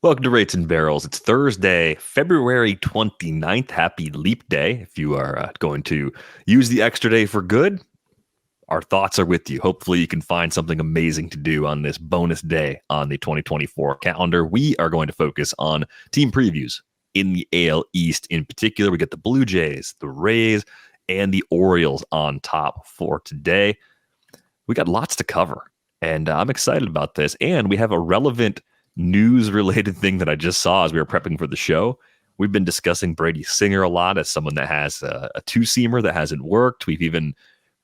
Welcome to Rates and Barrels. It's Thursday, February 29th. Happy Leap Day. If you are going to use the extra day for good, our thoughts are with you. Hopefully you can find something amazing to do on this bonus day on the 2024 calendar. We are going to focus on team previews in the AL East. In particular, we get the Blue Jays, the Rays, and the Orioles on top for today. We got lots to cover, and I'm excited about this. And we have a relevant news-related thing that I just saw as we were prepping for the show. We've been discussing Brady Singer a lot as someone that has a two-seamer that hasn't worked. We've even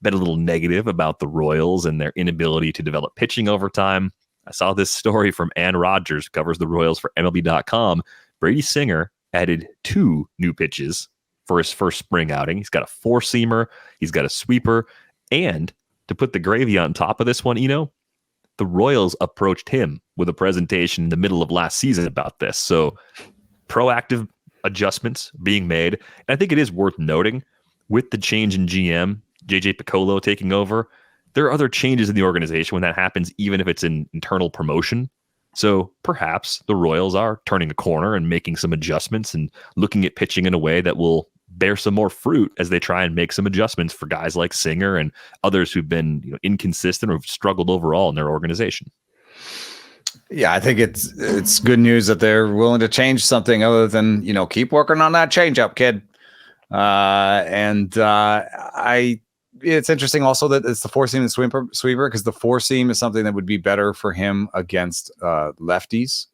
been a little negative about the Royals and their inability to develop pitching over time. I saw this story from Ann Rogers, who covers the Royals for MLB.com. Brady Singer added 2 new pitches for his first spring outing. He's got a four-seamer, he's got a sweeper, and to put the gravy on top of this one, the Royals approached him with a presentation in the middle of last season about this. So proactive adjustments being made. And I think it is worth noting with the change in GM, JJ Piccolo taking over, there are other changes in the organization when that happens, even if it's an internal promotion. So perhaps the Royals are turning a corner and making some adjustments and looking at pitching in a way that will bear some more fruit as they try and make some adjustments for guys like Singer and others who've been inconsistent or struggled overall in their organization. Yeah, I think it's good news that they're willing to change something other than, keep working on that changeup, kid. It's interesting also that it's the four-seam and sweeper because the four-seam is something that would be better for him against lefties.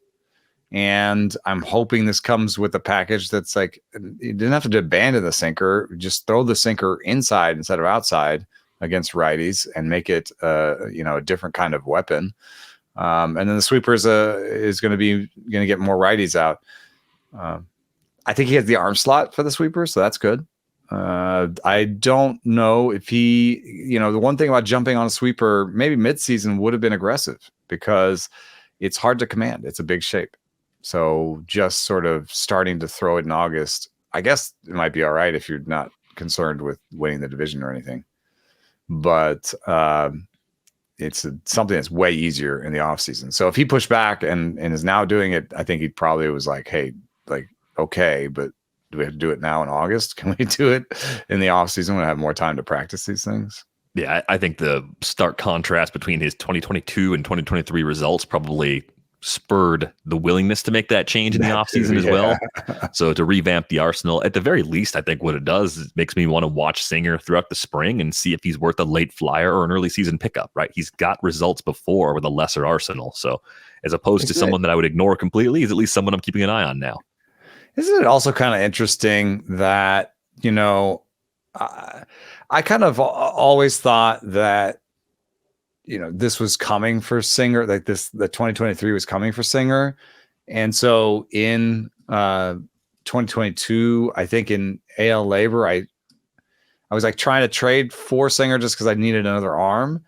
And I'm hoping this comes with a package that's like, you didn't have to abandon the sinker, just throw the sinker inside instead of outside against righties and make it, a different kind of weapon. And then the sweeper is going to get more righties out. I think he has the arm slot for the sweeper, so that's good. I don't know if he, the one thing about jumping on a sweeper, maybe midseason would have been aggressive because it's hard to command. It's a big shape. So just sort of starting to throw it in August, I guess it might be all right if you're not concerned with winning the division or anything. But it's something that's way easier in the offseason. So if he pushed back and is now doing it, I think he probably was like, hey, okay, but do we have to do it now in August? Can we do it in the offseason when I have more time to practice these things? Yeah, I think the stark contrast between his 2022 and 2023 results probably spurred the willingness to make that change in the offseason as well. So to revamp the arsenal, at the very least, I think what it does is it makes me want to watch Singer throughout the spring and see if he's worth a late flyer or an early season pickup, right? He's got results before with a lesser arsenal. So as opposed to someone that I would ignore completely, he's at least someone I'm keeping an eye on now. Isn't it also kind of interesting that, I kind of always thought that, this was coming for Singer, like the 2023 was coming for Singer. And so in 2022, I think in AL Labor, I was like trying to trade for Singer just because I needed another arm.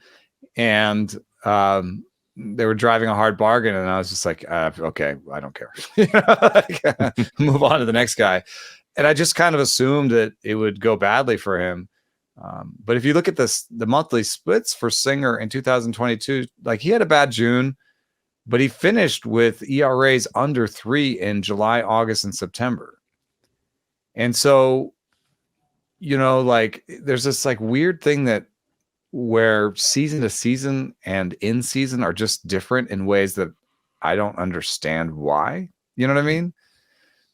And they were driving a hard bargain. And I was just like, okay, I don't care. Move on to the next guy. And I just kind of assumed that it would go badly for him. But if you look at the monthly splits for Singer in 2022, like he had a bad June, but he finished with ERAs under 3 in July, August, and September. And so, there's this weird thing where season to season and in season are just different in ways that I don't understand why. You know what I mean?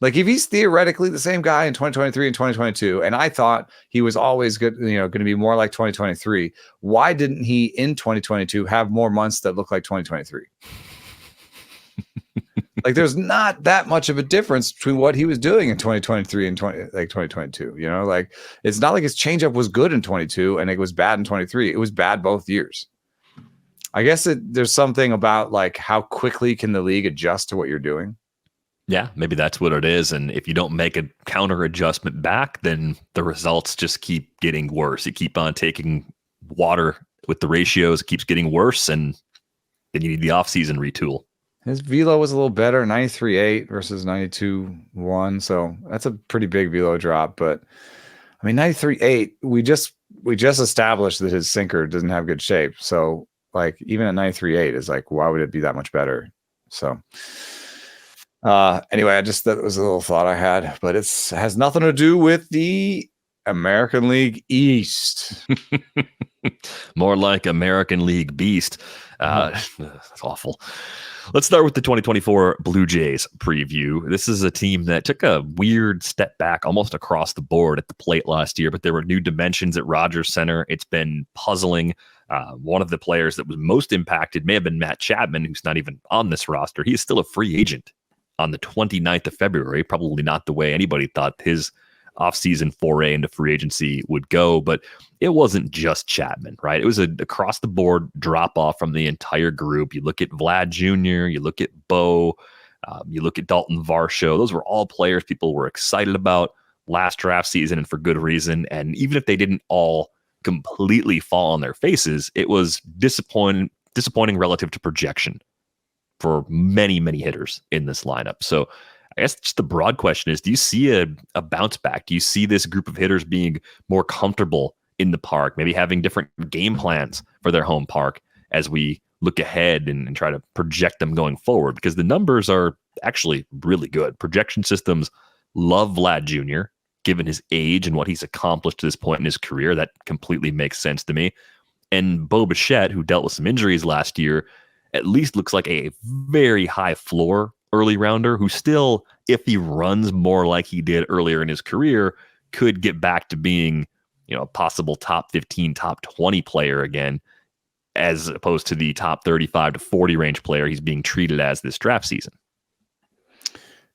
Like if he's theoretically the same guy in 2023 and 2022, and I thought he was always good, going to be more like 2023, why didn't he in 2022 have more months that look like 2023? There's not that much of a difference between what he was doing in 2023 and 2022. It's not like his changeup was good in 22 and it was bad in 23. It was bad both years. I guess there's something about how quickly can the league adjust to what you're doing. Yeah, maybe that's what it is. And if you don't make a counter adjustment back, then the results just keep getting worse. You keep on taking water with the ratios, it keeps getting worse, and then you need the offseason retool. His velo was a little better, 93.8 versus 92.1. So that's a pretty big velo drop. But I mean, 93.8, we just established that his sinker doesn't have good shape. So even at 93.8 is why would it be that much better? So Anyway, that was a little thought I had, but it has nothing to do with the American League East. More like American League Beast. That's awful. Let's start with the 2024 Blue Jays preview. This is a team that took a weird step back almost across the board at the plate last year, but there were new dimensions at Rogers Center. It's been puzzling. One of the players that was most impacted may have been Matt Chapman, who's not even on this roster. He is still a free agent on the 29th of February, probably not the way anybody thought his offseason foray into free agency would go, but it wasn't just Chapman, right? It was a across the board drop off from the entire group. You look at Vlad Jr., you look at Bo, you look at Dalton Varsho. Those were all players people were excited about last draft season, and for good reason. And even if they didn't all completely fall on their faces, it was disappointing relative to projection for many, many hitters in this lineup. So I guess just the broad question is, do you see a bounce back? Do you see this group of hitters being more comfortable in the park, maybe having different game plans for their home park as we look ahead and try to project them going forward? Because the numbers are actually really good. Projection systems love Vlad Jr., given his age and what he's accomplished to this point in his career. That completely makes sense to me. And Bo Bichette, who dealt with some injuries last year, at least looks like a very high floor early rounder who still, if he runs more like he did earlier in his career, could get back to being, a possible top 15, top 20 player again, as opposed to the top 35 to 40 range player he's being treated as this draft season.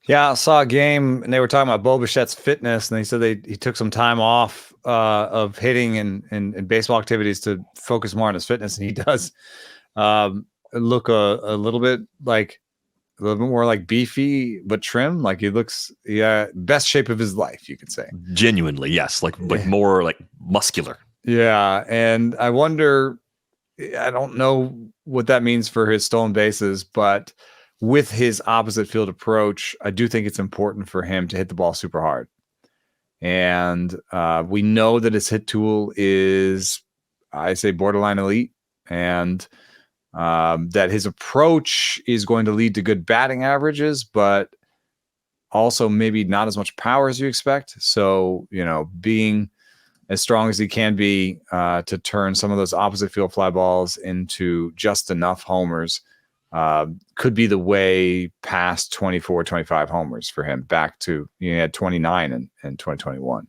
Yeah, I saw a game and they were talking about Bo Bichette's fitness, and they said he took some time off of hitting and baseball activities to focus more on his fitness, and he does look a little bit more like beefy but trim. Like he looks, best shape of his life, you could say. Genuinely, yes, like more like muscular. Yeah, and I wonder, I don't know what that means for his stolen bases, but with his opposite field approach, I do think it's important for him to hit the ball super hard. And we know that his hit tool is, I say, borderline elite, and that his approach is going to lead to good batting averages, but also maybe not as much power as you expect. So, being as strong as he can be to turn some of those opposite field fly balls into just enough homers could be the way past 24, 25 homers for him, back to, he had 29 in 2021.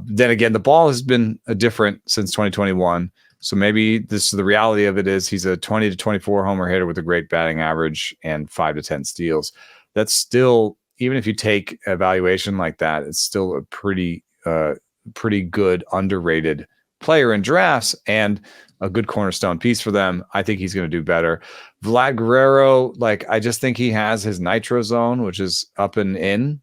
Then again, the ball has been different since 2021. So maybe the reality of it is he's a 20 to 24 homer hitter with a great batting average and 5 to 10 steals. That's still, even if you take evaluation like that, it's still a pretty good underrated player in drafts and a good cornerstone piece for them. I think he's going to do better. Vlad Guerrero, I just think he has his nitro zone, which is up and in,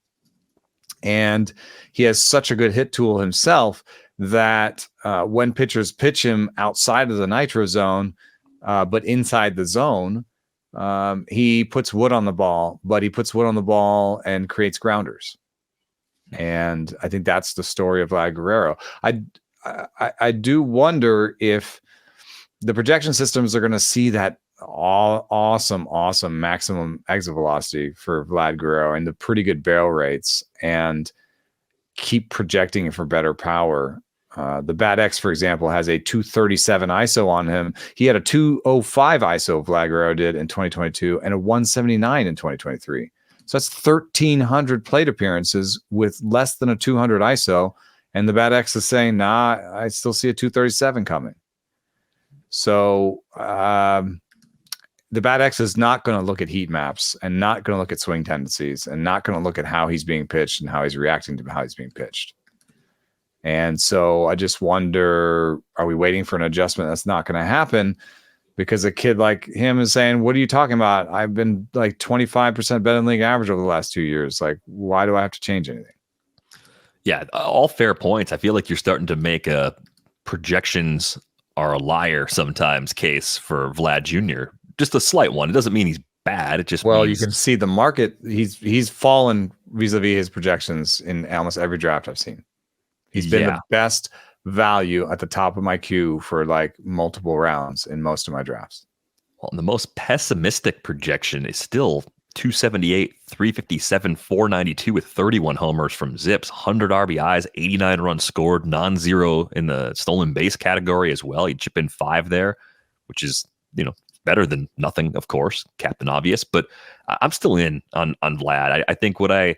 and he has such a good hit tool himself that when pitchers pitch him outside of the nitro zone, but inside the zone, he puts wood on the ball, and creates grounders. And I think that's the story of Vlad Guerrero. I do wonder if the projection systems are going to see that awesome maximum exit velocity for Vlad Guerrero and the pretty good barrel rates, and keep projecting it for better power. The BAT-X, for example, has a 237 ISO on him. He had a 205 ISO, Vlad Guerrero did, in 2022, and a 179 in 2023. So that's 1,300 plate appearances with less than a 200 ISO. And the BAT-X is saying, nah, I still see a 237 coming. So the BAT-X is not going to look at heat maps and not going to look at swing tendencies and not going to look at how he's being pitched and how he's reacting to how he's being pitched. And so I just wonder, are we waiting for an adjustment that's not going to happen? Because a kid like him is saying, what are you talking about? I've been 25% better than league average over the last 2 years. Why do I have to change anything? Yeah, all fair points. I feel like you're starting to make a projections are a liar sometimes case for Vlad Jr. Just a slight one. It doesn't mean he's bad. It just means... you can see the market. He's fallen vis-a-vis his projections in almost every draft I've seen. He's been the best value at the top of my queue for multiple rounds in most of my drafts. Well, the most pessimistic projection is still 278, 357, 492 with 31 homers from Zips, 100 RBIs, 89 runs scored, non-zero in the stolen base category as well. He'd chip in 5 there, which is, better than nothing, of course, Captain Obvious. But I'm still in on Vlad. I think what I've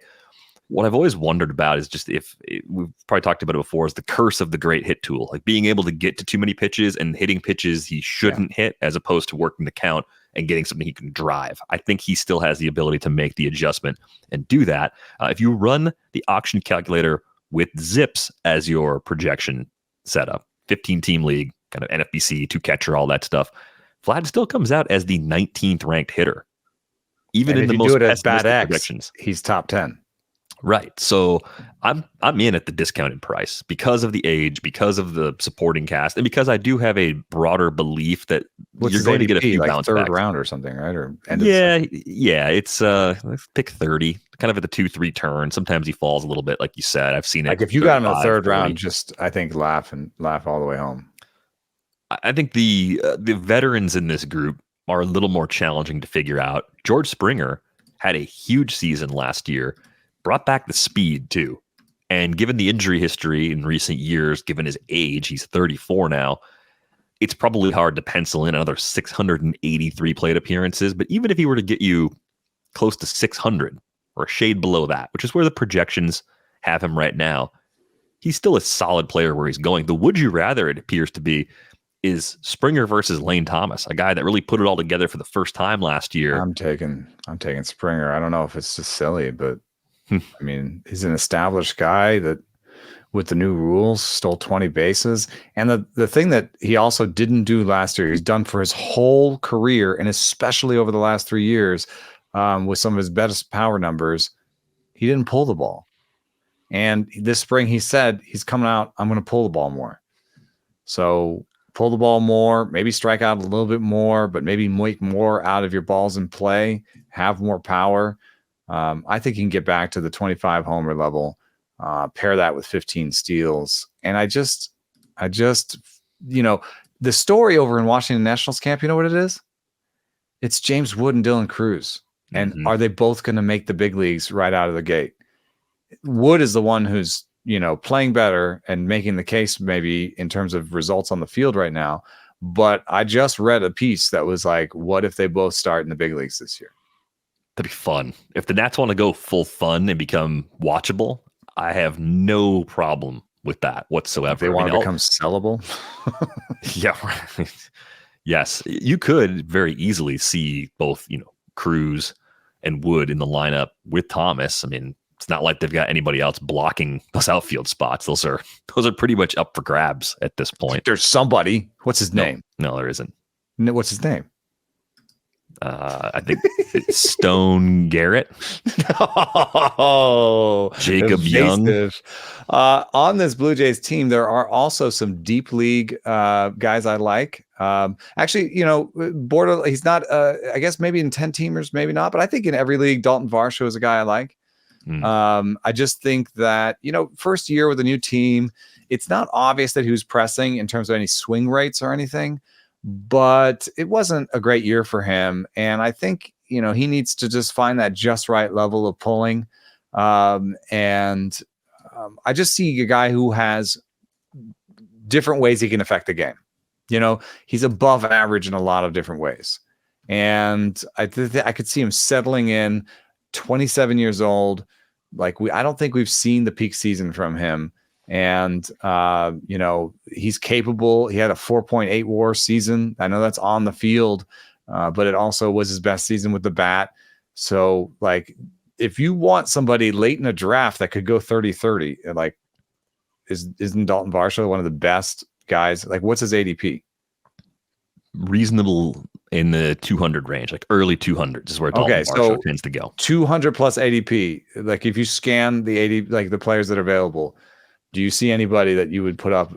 always wondered about is just we've probably talked about it before, is the curse of the great hit tool, like being able to get to too many pitches and hitting pitches he shouldn't hit, as opposed to working the count and getting something he can drive. I think he still has the ability to make the adjustment and do that. If you run the auction calculator with Zips as your projection setup, 15-team league, kind of NFBC, 2-catcher, all that stuff, Vlad still comes out as the 19th ranked hitter. Even in the most pessimistic projections, he's top 10. Right. So I'm in at the discounted price because of the age, because of the supporting cast, and because I do have a broader belief that you're going to get a few bounce third backs. round or something, right? Or it's pick 30, kind of at the 2-3 turn. Sometimes he falls a little bit, like you said. I've seen it. Like if you got him in the third round, just I think laugh all the way home. I think the veterans in this group are a little more challenging to figure out. George Springer had a huge season last year, brought back the speed too. And given the injury history in recent years, given his age, he's 34 now, it's probably hard to pencil in another 683 plate appearances. But even if he were to get you close to 600 or a shade below that, which is where the projections have him right now, he's still a solid player where he's going. The would you rather, it appears to be, is Springer versus Lane Thomas, a guy that really put it all together for the first time last year. I'm taking Springer. I don't know if it's just silly, but I mean, he's an established guy that with the new rules stole 20 bases. And the thing that he also didn't do last year, he's done for his whole career, and especially over the last 3 years, with some of his best power numbers, he didn't pull the ball. And this spring he said he's coming out, I'm going to pull the ball more. So pull the ball more, maybe strike out a little bit more, but maybe make more out of your balls in play, have more power. I think he can get back to the 25 homer level, pair that with 15 steals. And I just, the story over in Washington Nationals camp, you know what it is? It's James Wood and Dylan Cruz. And are they both going to make the big leagues right out of the gate? Wood is the one who's, playing better and making the case maybe in terms of results on the field right now. But I just read a piece that was like, what if they both start in the big leagues this year? That'd be fun. If the Nats want to go full fun and become watchable, I have no problem with that whatsoever. If they want to become sellable. Yeah. Right. Yes. You could very easily see both, Cruz and Wood in the lineup with Thomas. I mean, it's not like they've got anybody else blocking those outfield spots. Those are pretty much up for grabs at this point. There's somebody. What's his name? No, there isn't. What's his name? I think it's Stone Garrett. Oh, Jacob Young. On this Blue Jays team, there are also some deep league guys I like. Actually, Border, he's not, I guess maybe in 10 teamers, maybe not, but I think in every league, Dalton Varsho is a guy I like. I just think that, first year with a new team, it's not obvious that he was pressing in terms of any swing rates or anything, but it wasn't a great year for him. And I think, he needs to just find that just right level of pulling. I just see a guy who has different ways he can affect the game. He's above average in a lot of different ways. And I could see him settling in, 27 years old. I don't think we've seen the peak season from him. And, he's capable. He had a 4.8 WAR season. I know that's on the field, but it also was his best season with the bat. So if you want somebody late in a draft that could go 30-30, isn't Dalton Varsho one of the best guys? What's his ADP? Reasonable in the 200 range, early 200s is where Dalton Varsho tends to go. 200 plus ADP. If you scan the 80, the players that are available, do you see anybody that you would put up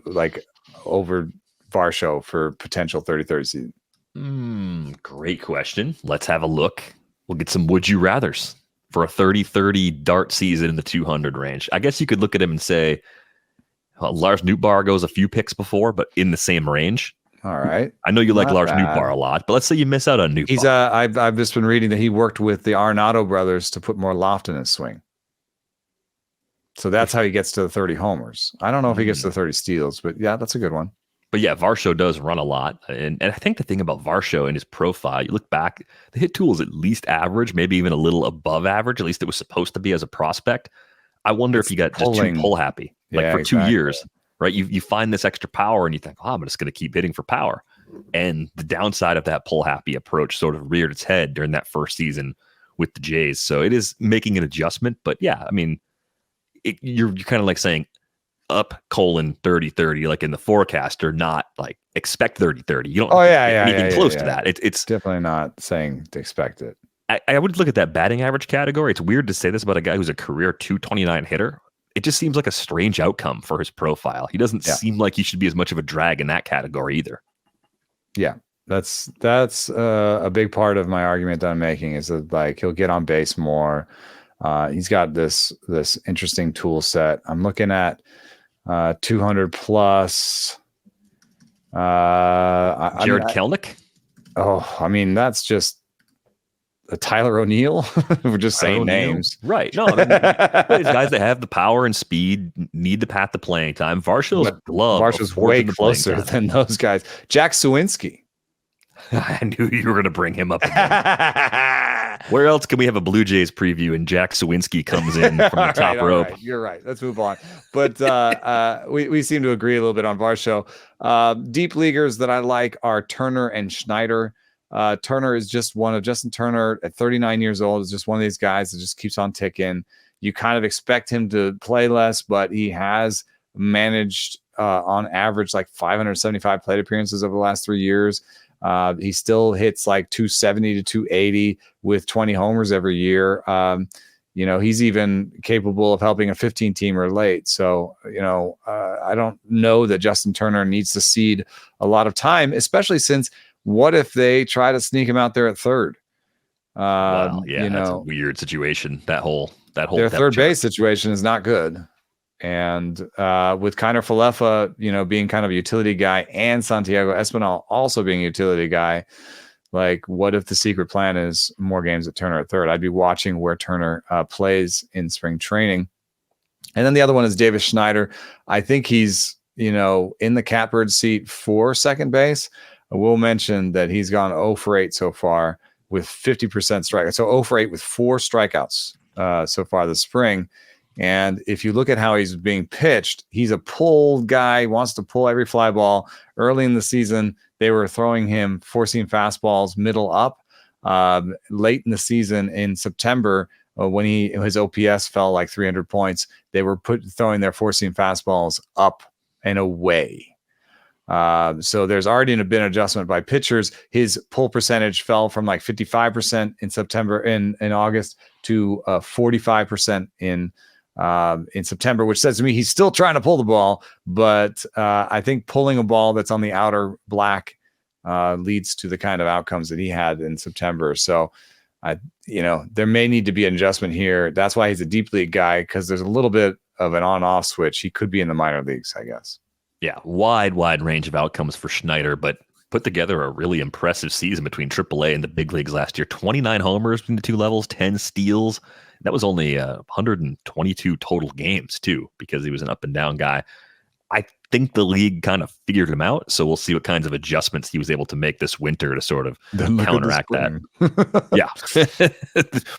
over Varsho for potential 30-30 season? Great question. Let's have a look. We'll get some would you rathers for a 30-30 dart season in the 200 range. I guess you could look at him and say, Lars Nootbaar goes a few picks before, but in the same range. All right. I know you like Not Lars bad. Nootbaar a lot, but let's say you miss out on Nootbaar. He's I've just been reading that he worked with the Arenado brothers to put more loft in his swing. So that's how he gets to the 30 homers. I don't know if he gets to the 30 steals, but yeah, that's a good one. But yeah, Varsho does run a lot. And I think the thing about Varsho and his profile, you look back, the hit tool is at least average, maybe even a little above average. At least it was supposed to be as a prospect. I wonder if he got just too pull happy. Like for 2 years, right? You find this extra power and you think, oh, I'm just going to keep hitting for power. And the downside of that pull happy approach sort of reared its head during that first season with the Jays. So it is making an adjustment. But yeah, I mean, you're kind of like saying, up colon 30-30 like in the forecast, or not like expect 30-30. You don't anything close to that. It's definitely not saying to expect it. I would look at that batting average category. It's weird to say this about a guy who's a career 229 hitter. It just seems like a strange outcome for his profile. He doesn't seem like he should be as much of a drag in that category either. Yeah, that's a big part of my argument that I'm making is that like he'll get on base more. He's got this interesting tool set. I'm looking at 200 plus. Jared Kelenic? Oh, I mean, that's just a Tyler O'Neill. We're just saying names. Right. No, I mean, these guys that have the power and speed need the path to playing time. Varshow's way closer than those guys. Jack Sawinski. I knew you were going to bring him up again. Where else can we have a Blue Jays preview and Jack Sawinski comes in from the top rope? Right. You're right. Let's move on. But we seem to agree a little bit on Varsho. Deep leaguers that I like are Turner and Schneider. Turner is just one of Justin Turner at 39 years old is just one of these guys that just keeps on ticking. You kind of expect him to play less, but he has managed on average like 575 plate appearances over the last 3 years. He still hits like 270 to 280 with 20 homers every year. He's even capable of helping a 15-teamer late. So, I don't know that Justin Turner needs to cede a lot of time, especially since what if they try to sneak him out there at third? That's a weird situation. That whole their third base situation is not good. And with Kiner Falefa, being kind of a utility guy and Santiago Espinal also being a utility guy, like what if the secret plan is more games at Turner at third? I'd be watching where Turner plays in spring training. And then the other one is Davis Schneider. I think he's, in the catbird seat for second base. I will mention that he's gone 0 for 8 so far with 50% strikeouts. So 0 for 8 with 4 strikeouts so far this spring. And if you look at how he's being pitched, he's a pull guy, wants to pull every fly ball. Early in the season, they were throwing him four-seam fastballs middle up. Late in the season in September, when his OPS fell like 300 points, they were throwing their four-seam fastballs up and away. So there's already been an adjustment by pitchers. His pull percentage fell from like 55% in September in August to 45% in September, which says to me he's still trying to pull the ball, but I think pulling a ball that's on the outer black leads to the kind of outcomes that he had in September. So there may need to be an adjustment here. That's why he's a deep league guy, because there's a little bit of an on-off switch. He could be in the minor leagues, I guess. Yeah, wide range of outcomes for Schneider, but put together a really impressive season between AAA and the big leagues last year. 29 homers between the two levels, 10 steals. That was only 122 total games, too, because he was an up and down guy. I think the league kind of figured him out, so we'll see what kinds of adjustments he was able to make this winter to sort of counteract that. Yeah.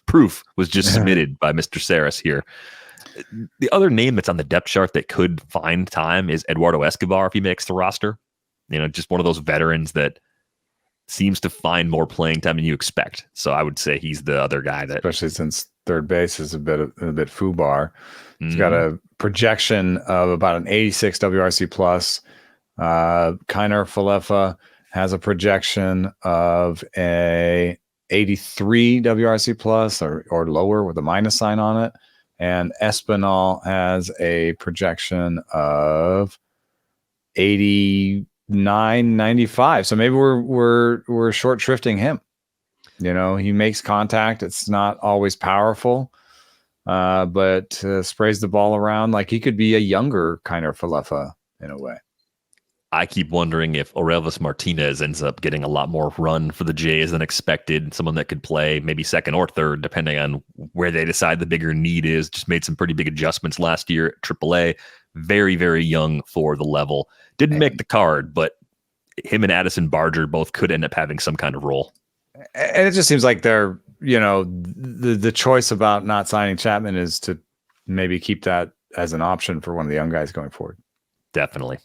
Proof was just submitted by Mr. Saris here. The other name that's on the depth chart that could find time is Eduardo Escobar if he makes the roster. Just one of those veterans that seems to find more playing time than you expect. So I would say he's the other guy that, especially since third base is a bit foobar. He's got a projection of about an 86 WRC plus. Kiner Falefa has a projection of a 83 WRC plus or lower with a minus sign on it. And Espinal has a projection of 89, 95. So maybe we're short shrifting him. He makes contact. It's not always powerful, but sprays the ball around like he could be a younger kind of Falefa in a way. I keep wondering if Orelvis Martinez ends up getting a lot more run for the Jays than expected. Someone that could play maybe second or third, depending on where they decide the bigger need is. Just made some pretty big adjustments last year at AAA. Very, very young for the level. Didn't make the card, but him and Addison Barger both could end up having some kind of role. And it just seems like they're, the choice about not signing Chapman is to maybe keep that as an option for one of the young guys going forward. Definitely.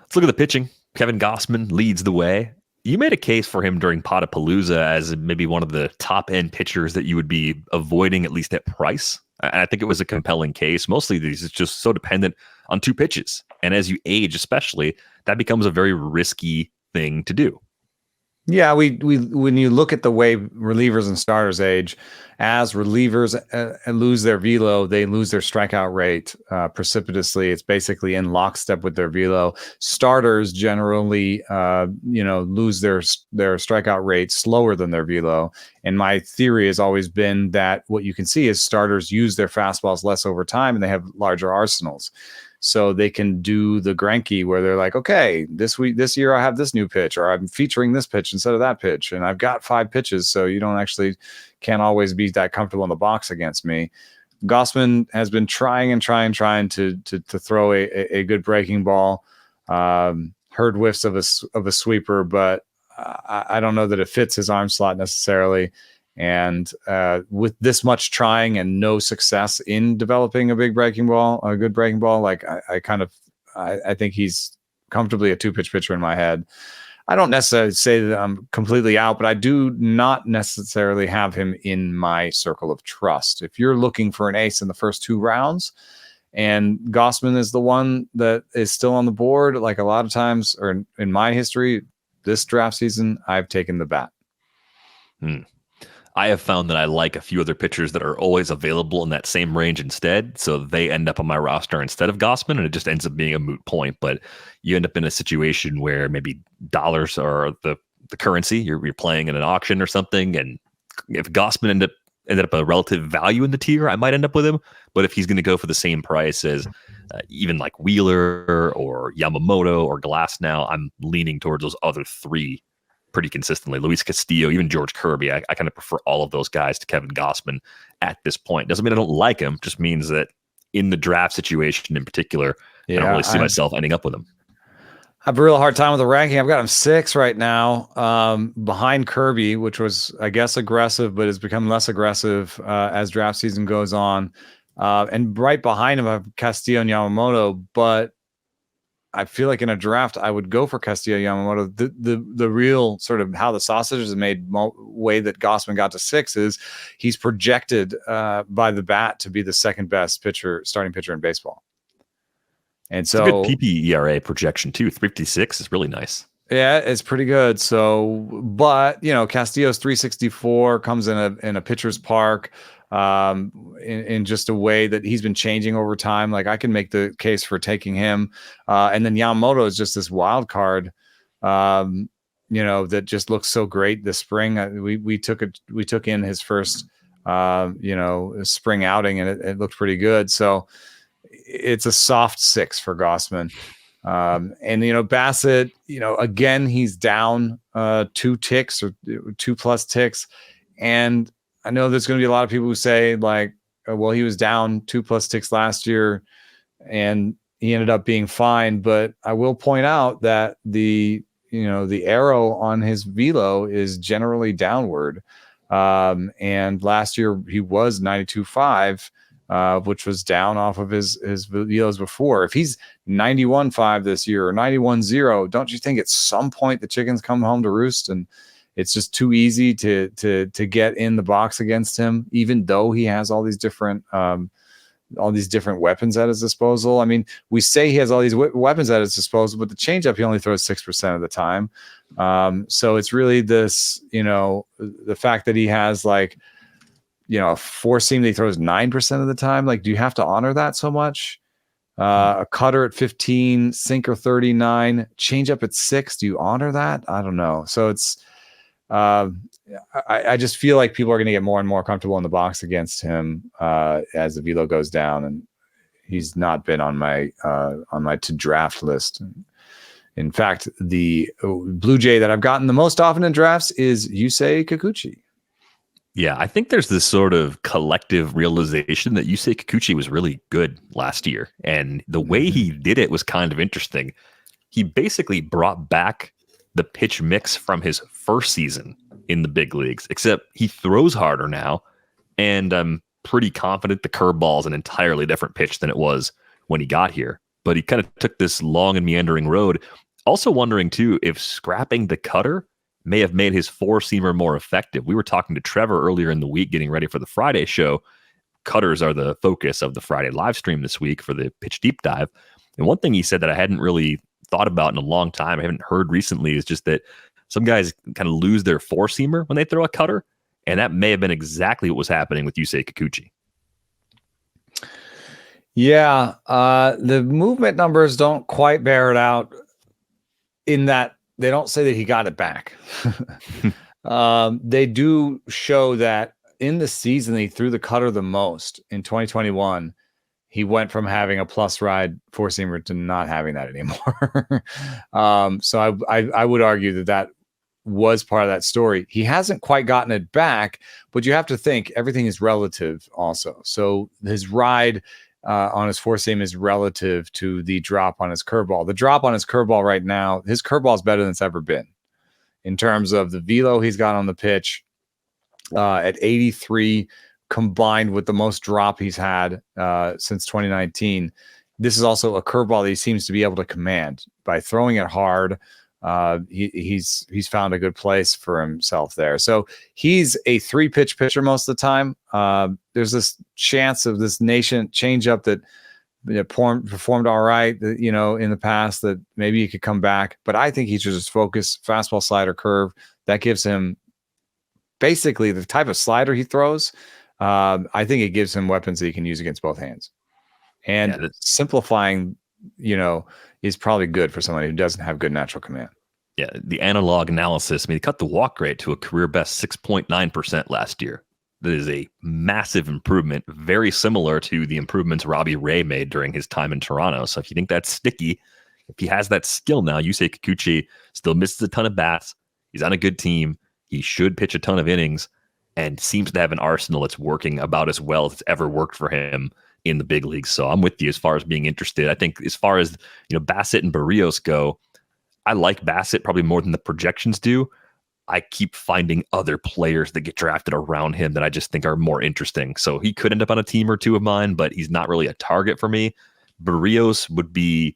Let's look at the pitching. Kevin Gausman leads the way. You made a case for him during Potapalooza as maybe one of the top end pitchers that you would be avoiding, at least at price. And I think it was a compelling case. Mostly these is just so dependent on two pitches. And as you age, especially, that becomes a very risky thing to do. Yeah, we when you look at the way relievers and starters age, as relievers lose their velo, they lose their strikeout rate precipitously. It's basically in lockstep with their velo. Starters generally, lose their strikeout rate slower than their velo. And my theory has always been that what you can see is starters use their fastballs less over time, and they have larger arsenals. So they can do the Greinke where they're like, okay, this year I have this new pitch, or I'm featuring this pitch instead of that pitch, and I've got 5 pitches, so you can't always be that comfortable in the box against me. Gausman has been trying to throw a good breaking ball. Heard whiffs of a sweeper, but I don't know that it fits his arm slot necessarily. And with this much trying and no success in developing a good breaking ball, like I think he's comfortably a 2-pitch pitcher in my head. I don't necessarily say that I'm completely out, but I do not necessarily have him in my circle of trust. If you're looking for an ace in the first 2 rounds, and Gausman is the one that is still on the board, like a lot of times, or in my history, this draft season, I've taken the bat. I have found that I like a few other pitchers that are always available in that same range instead. So they end up on my roster instead of Gausman, and it just ends up being a moot point. But you end up in a situation where maybe dollars are the currency. You're playing in an auction or something. And if Gausman ended up a relative value in the tier, I might end up with him. But if he's going to go for the same price as even like Wheeler or Yamamoto or Glasnow, I'm leaning towards those other 3 pretty consistently. Luis Castillo, even George Kirby. I kind of prefer all of those guys to Kevin Gausman at this point. Doesn't mean I don't like him, just means that in the draft situation in particular, I don't really see myself ending up with him. I have a real hard time with the ranking. I've got him 6 right now, behind Kirby, which was, I guess, aggressive, but has become less aggressive as draft season goes on. And right behind him, I have Castillo and Yamamoto, but I feel like in a draft, I would go for Castillo Yamamoto. The real sort of how the sausage is made way that Gausman got to 6 is he's projected by the bat to be the second best starting pitcher in baseball. And so it's a good PPERA projection too. 356 is really nice. Yeah, it's pretty good. So, but Castillo's 364 comes in a pitcher's park. In just a way that he's been changing over time. Like I can make the case for taking him. And then Yamamoto is just this wild card, that just looks so great this spring. We took in his first, spring outing, and it looked pretty good. So it's a soft 6 for Gausman. And Bassett, again, he's down 2 ticks or 2+ ticks. And I know there's going to be a lot of people who say like, well, he was down 2+ ticks last year and he ended up being fine. But I will point out that the arrow on his velo is generally downward. And last year he was 92.5, which was down off of his velos before. If he's 91.5 this year or 91.0, don't you think at some point the chickens come home to roost and it's just too easy to get in the box against him, even though he has all these different weapons at his disposal. I mean, we say he has all these weapons at his disposal, but the changeup he only throws 6% of the time. So it's really this, the fact that he has like, a 4-seam that he throws 9% of the time. Like, do you have to honor that so much? A cutter at 15, sinker 39, changeup at 6. Do you honor that? I don't know. So it's. I just feel like people are going to get more and more comfortable in the box against him as the velo goes down, and he's not been on my to draft list In fact, the Blue Jay that I've gotten the most often in drafts is Yusei Kikuchi. Yeah, I think there's this sort of collective realization that Yusei Kikuchi was really good last year. And the way he did it was kind of interesting. He basically brought back the pitch mix from his first season in the big leagues, except he throws harder now. And I'm pretty confident the curveball is an entirely different pitch than it was when he got here. But he kind of took this long and meandering road. Also wondering, too, if scrapping the cutter may have made his four-seamer more effective. We were talking to Trevor earlier in the week getting ready for the Friday show. Cutters are the focus of the Friday live stream this week for the Pitch Deep Dive. And one thing he said that I hadn't really thought about in a long time, I haven't heard recently, is just that some guys kind of lose their four-seamer when they throw a cutter. And that may have been exactly what was happening with Yusei Kikuchi. Yeah, the movement numbers don't quite bear it out in that they don't say that he got it back. They do show that in the season he threw the cutter the most in 2021. He went from having a plus ride four-seamer to not having that anymore. So I would argue that was part of that story. He hasn't quite gotten it back, but you have to think everything is relative also. So his ride on his four-seam is relative to the drop on his curveball. The drop on his curveball right now, his curveball is better than it's ever been in terms of the velo he's got on the pitch at 83, combined with the most drop he's had since 2019. This is also a curveball that he seems to be able to command by throwing it hard. He's found a good place for himself there. So he's a 3-pitch pitcher most of the time. There's this chance of this nascent changeup that performed all right, in the past, that maybe he could come back. But I think he should just focus fastball, slider, curve. That gives him basically the type of slider he throws. I think it gives him weapons that he can use against both hands. And simplifying, is probably good for somebody who doesn't have good natural command. Yeah, the analog analysis, he cut the walk rate to a career best 6.9% last year. That is a massive improvement, very similar to the improvements Robbie Ray made during his time in Toronto. So if you think that's sticky, if he has that skill now, Yusei Kikuchi still misses a ton of bats. He's on a good team. He should pitch a ton of innings and seems to have an arsenal that's working about as well as it's ever worked for him in the big leagues. So I'm with you as far as being interested. I think as far as Bassett and Barrios go, I like Bassett probably more than the projections do. I keep finding other players that get drafted around him that I just think are more interesting. So he could end up on a team or two of mine, but he's not really a target for me. Barrios would be,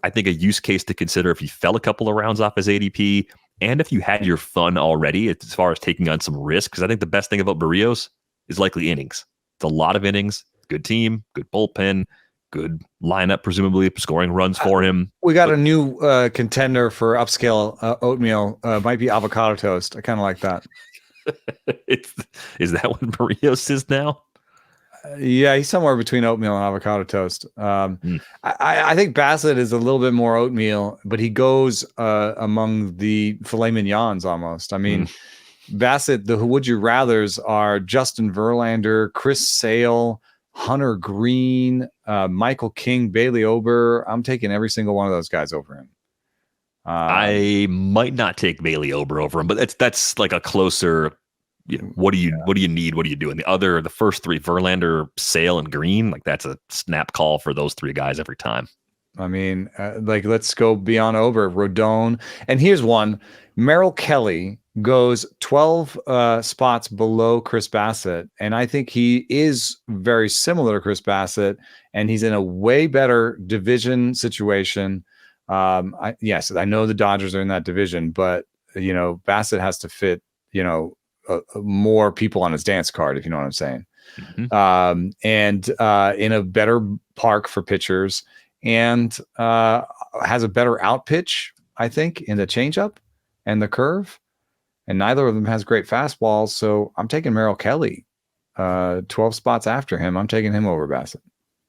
I think, a use case to consider if he fell a couple of rounds off his ADP and if you had your fun already as far as taking on some risk. Because I think the best thing about Barrios is likely innings. It's a lot of innings. Good team, good bullpen, good lineup, presumably scoring runs for him. We got a new contender for upscale oatmeal. Might be avocado toast. I kind of like that. Is that what Barrios is now? Yeah, he's somewhere between oatmeal and avocado toast. I think Bassett is a little bit more oatmeal, but he goes among the filet mignons almost. I mean, Bassett, the would you rathers are Justin Verlander, Chris Sale, Hunter Green, Michael King, Bailey Ober. I'm taking every single one of those guys over him. I might not take Bailey Ober over him, but that's like a closer. What do you need? What are you doing? The first three, Verlander, Sale, and Green, like that's a snap call for those three guys every time. I mean, let's go beyond Ober, Rodon, and here's one: Merrill Kelly goes 12 spots below Chris Bassett, and I think he is very similar to Chris Bassett, and he's in a way better division situation. Yes, I know the Dodgers are in that division, but Bassett has to fit more people on his dance card, if you know what I'm saying. And in a better park for pitchers, and has a better out pitch, I think, in the changeup and the curve. And neither of them has great fastballs. So I'm taking Merrill Kelly 12 spots after him. I'm taking him over Bassett.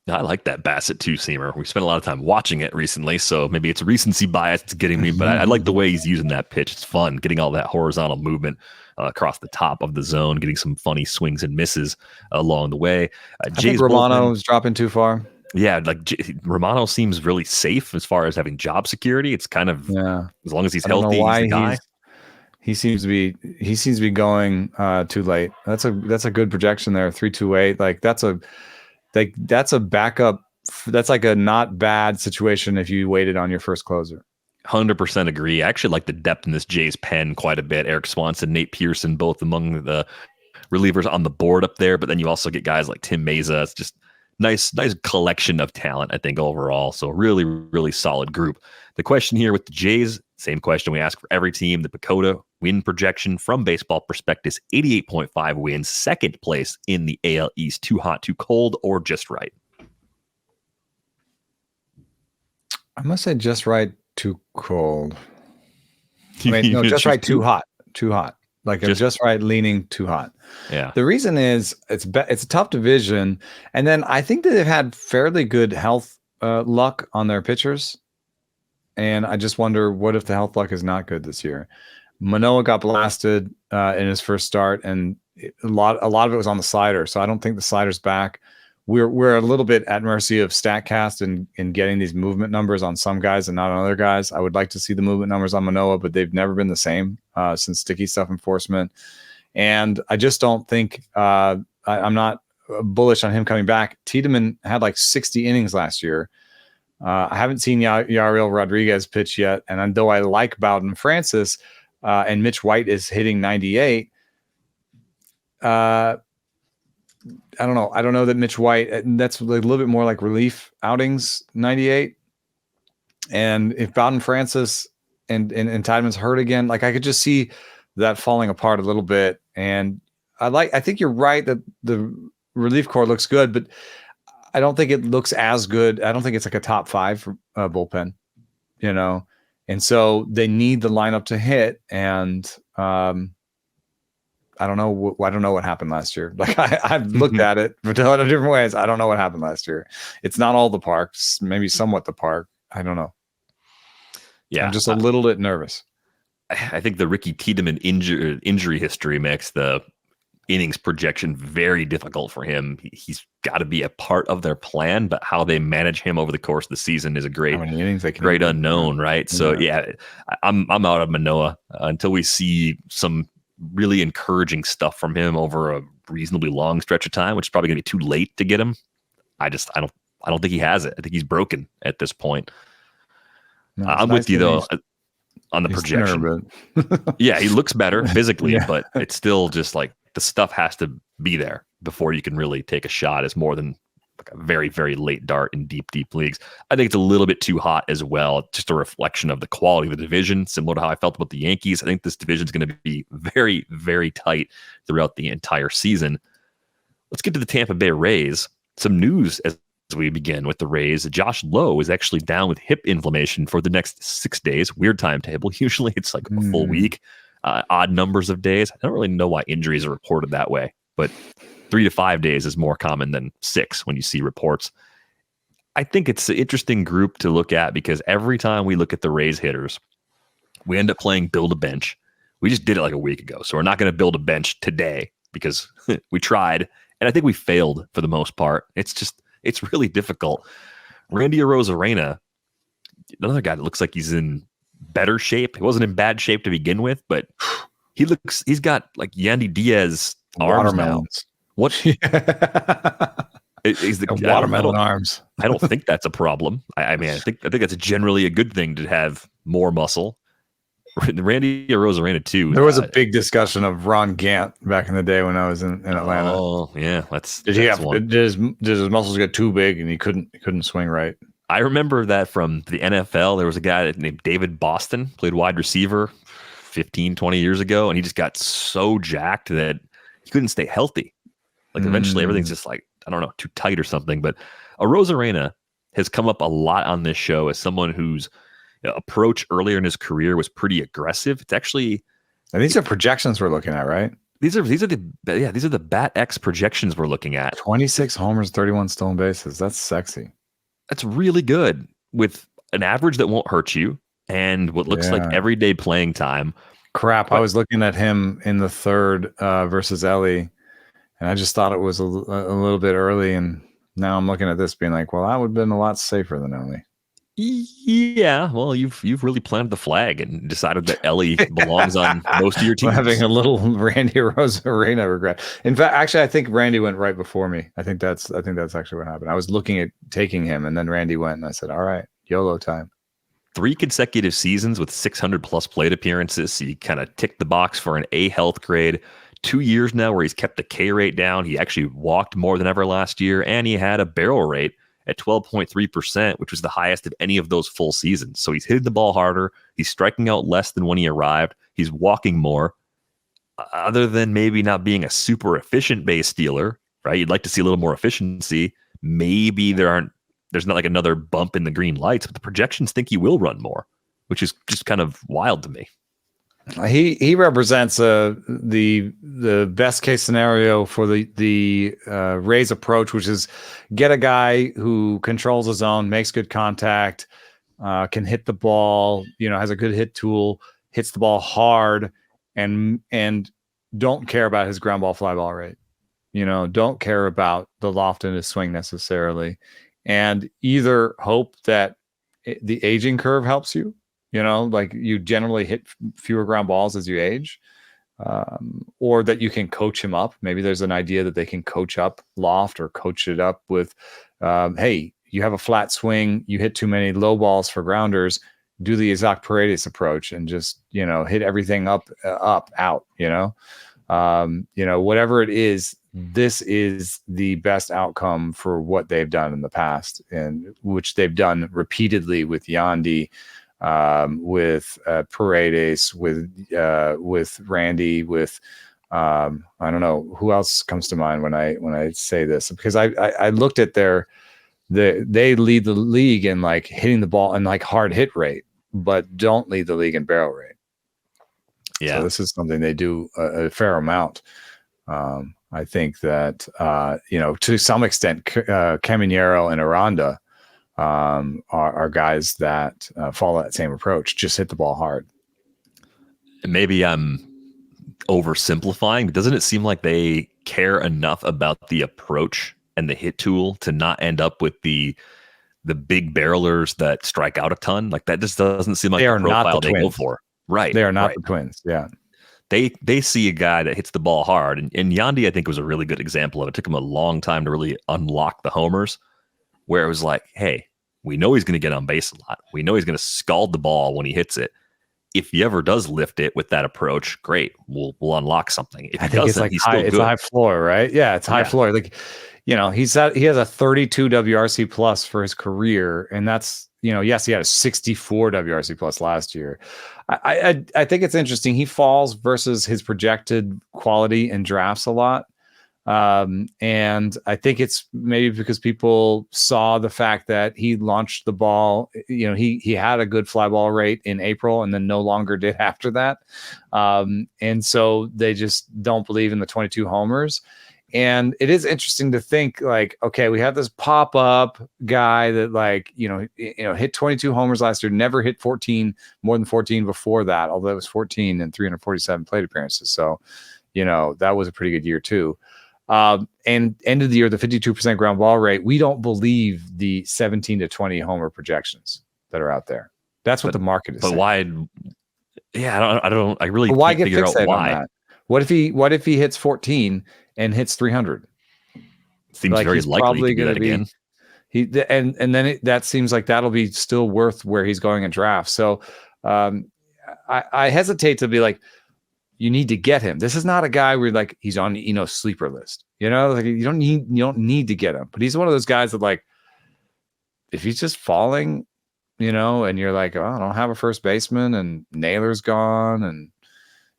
I like that Bassett two-seamer. We spent a lot of time watching it recently, so maybe it's recency bias that's getting me, but I like the way he's using that pitch. It's fun, getting all that horizontal movement across the top of the zone, getting some funny swings and misses along the way. I think Romano is dropping too far. Yeah, like Romano seems really safe as far as having job security. It's kind of as long as he's I don't know healthy, why he's the guy. he seems to be going too late. That's a good projection there, 3.28. Like that's a backup. That's like a not bad situation if you waited on your first closer. 100% agree. I actually like the depth in this Jays pen quite a bit. Eric Swanson, Nate Pearson, both among the relievers on the board up there. But then you also get guys like Tim Meza. It's just nice collection of talent, I think, overall. So really, really solid group. The question here with the Jays, same question we ask for every team. The PECOTA win projection from Baseball Prospectus, 88.5 wins, second place in the AL East. Too hot, too cold, or just right? I must say just right, too cold. I mean, no, just right, too hot. Like just right, leaning too hot. Yeah. The reason is it's a tough division, and then I think that they've had fairly good health luck on their pitchers, and I just wonder what if the health luck is not good this year. Manoah got blasted in his first start, and a lot of it was on the slider, so I don't think the slider's back. We're a little bit at mercy of StatCast in getting these movement numbers on some guys and not on other guys. I would like to see the movement numbers on Manoah, but they've never been the same since sticky stuff enforcement. And I just don't think I'm not bullish on him coming back. Tiedemann had like 60 innings last year. I haven't seen Yariel Rodriguez pitch yet. And though I like Bowden Francis and Mitch White is hitting 98, I don't know. I don't know that Mitch White, that's a little bit more like relief outings, 98. And if Bowden Francis and Tiedemann's hurt again, like I could just see that falling apart a little bit. And I think you're right that the relief corps looks good, but I don't think it looks as good. I don't think it's like a top 5 bullpen, and so they need the lineup to hit. And, I don't know what happened last year. Like I've looked at it for a lot of different ways. I don't know what happened last year. It's not all the parks, maybe somewhat the park. I don't know. Yeah, I'm just a little bit nervous. I think the Ricky Tiedemann injury history makes the innings projection very difficult for him. He's got to be a part of their plan, but how they manage him over the course of the season is a great unknown, right? Yeah. So yeah, I'm out of Manoah until we see some really encouraging stuff from him over a reasonably long stretch of time, which is probably going to be too late to get him. I don't think he has it. I think he's broken at this point. No, I'm nice with you though on the projection. Yeah, he looks better physically, but it's still just like the stuff has to be there before you can really take a shot. It's more than like a very, very late dart in deep leagues. I think it's a little bit too hot as well. Just a reflection of the quality of the division, similar to how I felt about the Yankees. I think this division is going to be very, very tight throughout the entire season. Let's get to the Tampa Bay Rays. Some news as we begin with the Rays. Josh Lowe is actually down with hip inflammation for the next 6 days. Weird timetable. Usually it's like a full week, odd numbers of days. I don't really know why injuries are reported that way, but 3 to 5 days is more common than 6 when you see reports. I think it's an interesting group to look at because every time we look at the Rays hitters, we end up playing build a bench. We just did it like a week ago. So we're not going to build a bench today because we tried. And I think we failed for the most part. It's really difficult. Randy Arozarena, another guy that looks like he's in better shape. He wasn't in bad shape to begin with, but he's got like Yandy Diaz arms now. What is the watermelon arms? I don't think that's a problem. I mean, I think that's generally a good thing to have more muscle. Randy Arozarena too. There was a big discussion of Ron Gant back in the day when I was in Atlanta. Oh yeah, did his muscles get too big and he couldn't swing right? I remember that from the NFL. There was a guy named David Boston, played wide receiver 15, 20 years ago, and he just got so jacked that he couldn't stay healthy. Like eventually everything's just like, I don't know, too tight or something. But Arozarena has come up a lot on this show as someone whose approach earlier in his career was pretty aggressive. It's actually, and these are projections we're looking at, right? These are the Bat X projections we're looking at. 26 homers, 31 stolen bases. That's sexy. That's really good with an average that won't hurt you and what looks like everyday playing time. Crap. I was looking at him in the third versus Ellie, and I just thought it was a little bit early, and Now I'm looking at this being like, well, that would have been a lot safer than Ellie. Yeah, well, you've really planted the flag and decided that Ellie belongs on most of your We're teams. having a little Randy Rosarena regret. In fact, actually, I think Randy went right before me. I think that's actually what happened. I was looking at taking him, and then Randy went, and I said, "All right, YOLO time." 3 consecutive seasons with 600 plus plate appearances. So you kind of ticked the box for an A health grade. 2 years now where he's kept the K rate down. He actually walked more than ever last year, and he had a barrel rate at 12.3%, which was the highest of any of those full seasons. So he's hitting the ball harder. He's striking out less than when he arrived. He's walking more. Other than maybe not being a super efficient base stealer, right? You'd like to see a little more efficiency. Maybe there's not like another bump in the green lights, but the projections think he will run more, which is just kind of wild to me. He represents the best case scenario for the Rays approach, which is get a guy who controls his zone, makes good contact, can hit the ball, has a good hit tool, hits the ball hard, and don't care about his ground ball fly ball rate. Don't care about the loft in his swing necessarily, and either hope that the aging curve helps you. Like you generally hit fewer ground balls as you age, or that you can coach him up. Maybe there's an idea that they can coach up loft or coach it up with, hey, you have a flat swing, you hit too many low balls for grounders, do the Isaac Paredes approach and just, hit everything up, out, whatever it is, this is the best outcome for what they've done in the past, and which they've done repeatedly with Yandy, with Paredes, with Randy, with I don't know who else comes to mind when I say this, because I looked at they lead the league in like hitting the ball and like hard hit rate, but don't lead the league in barrel rate. Yeah, so this is something they do a fair amount. I think that to some extent, Caminero and Aranda are guys that follow that same approach. Just hit the ball hard. Maybe I'm oversimplifying, but doesn't it seem like they care enough about the approach and the hit tool to not end up with the big barrelers that strike out a ton? Like that just doesn't seem like the profile they go for. Right. They are not the Twins. Yeah. They see a guy that hits the ball hard. And Yandy, I think, was a really good example of it. It took him a long time to really unlock the homers, where it was like, hey, we know he's going to get on base a lot. We know he's going to scald the ball when he hits it. If he ever does lift it with that approach, great. We'll unlock something. If he doesn't, he's still good. It's a high floor, right? Yeah, it's high floor. Like, he has a 32 WRC plus for his career, and that's, yes, he had a 64 WRC plus last year. I think it's interesting. He falls versus his projected quality in drafts a lot. And I think it's maybe because people saw the fact that he launched the ball, he had a good fly ball rate in April and then no longer did after that. And so they just don't believe in the 22 homers. And it is interesting to think like, okay, we have this pop-up guy that like, hit 22 homers last year, never hit more than 14 before that, although it was 14 and 347 plate appearances. So, that was a pretty good year too. And end of the year, the 52% ground ball rate, we don't believe the 17 to 20 homer projections that are out there. That's what the market is saying. Why? Yeah, I really why can't get figure out why. On that? What if he hits 14 and hits 300? Seems like very likely to do that again. And then that seems like that'll be still worth where he's going in draft. So I hesitate to be like, you need to get him. This is not a guy where like he's on sleeper list. Like you don't need to get him. But he's one of those guys that like, if he's just falling, and you're like, oh, I don't have a first baseman, and Naylor's gone, and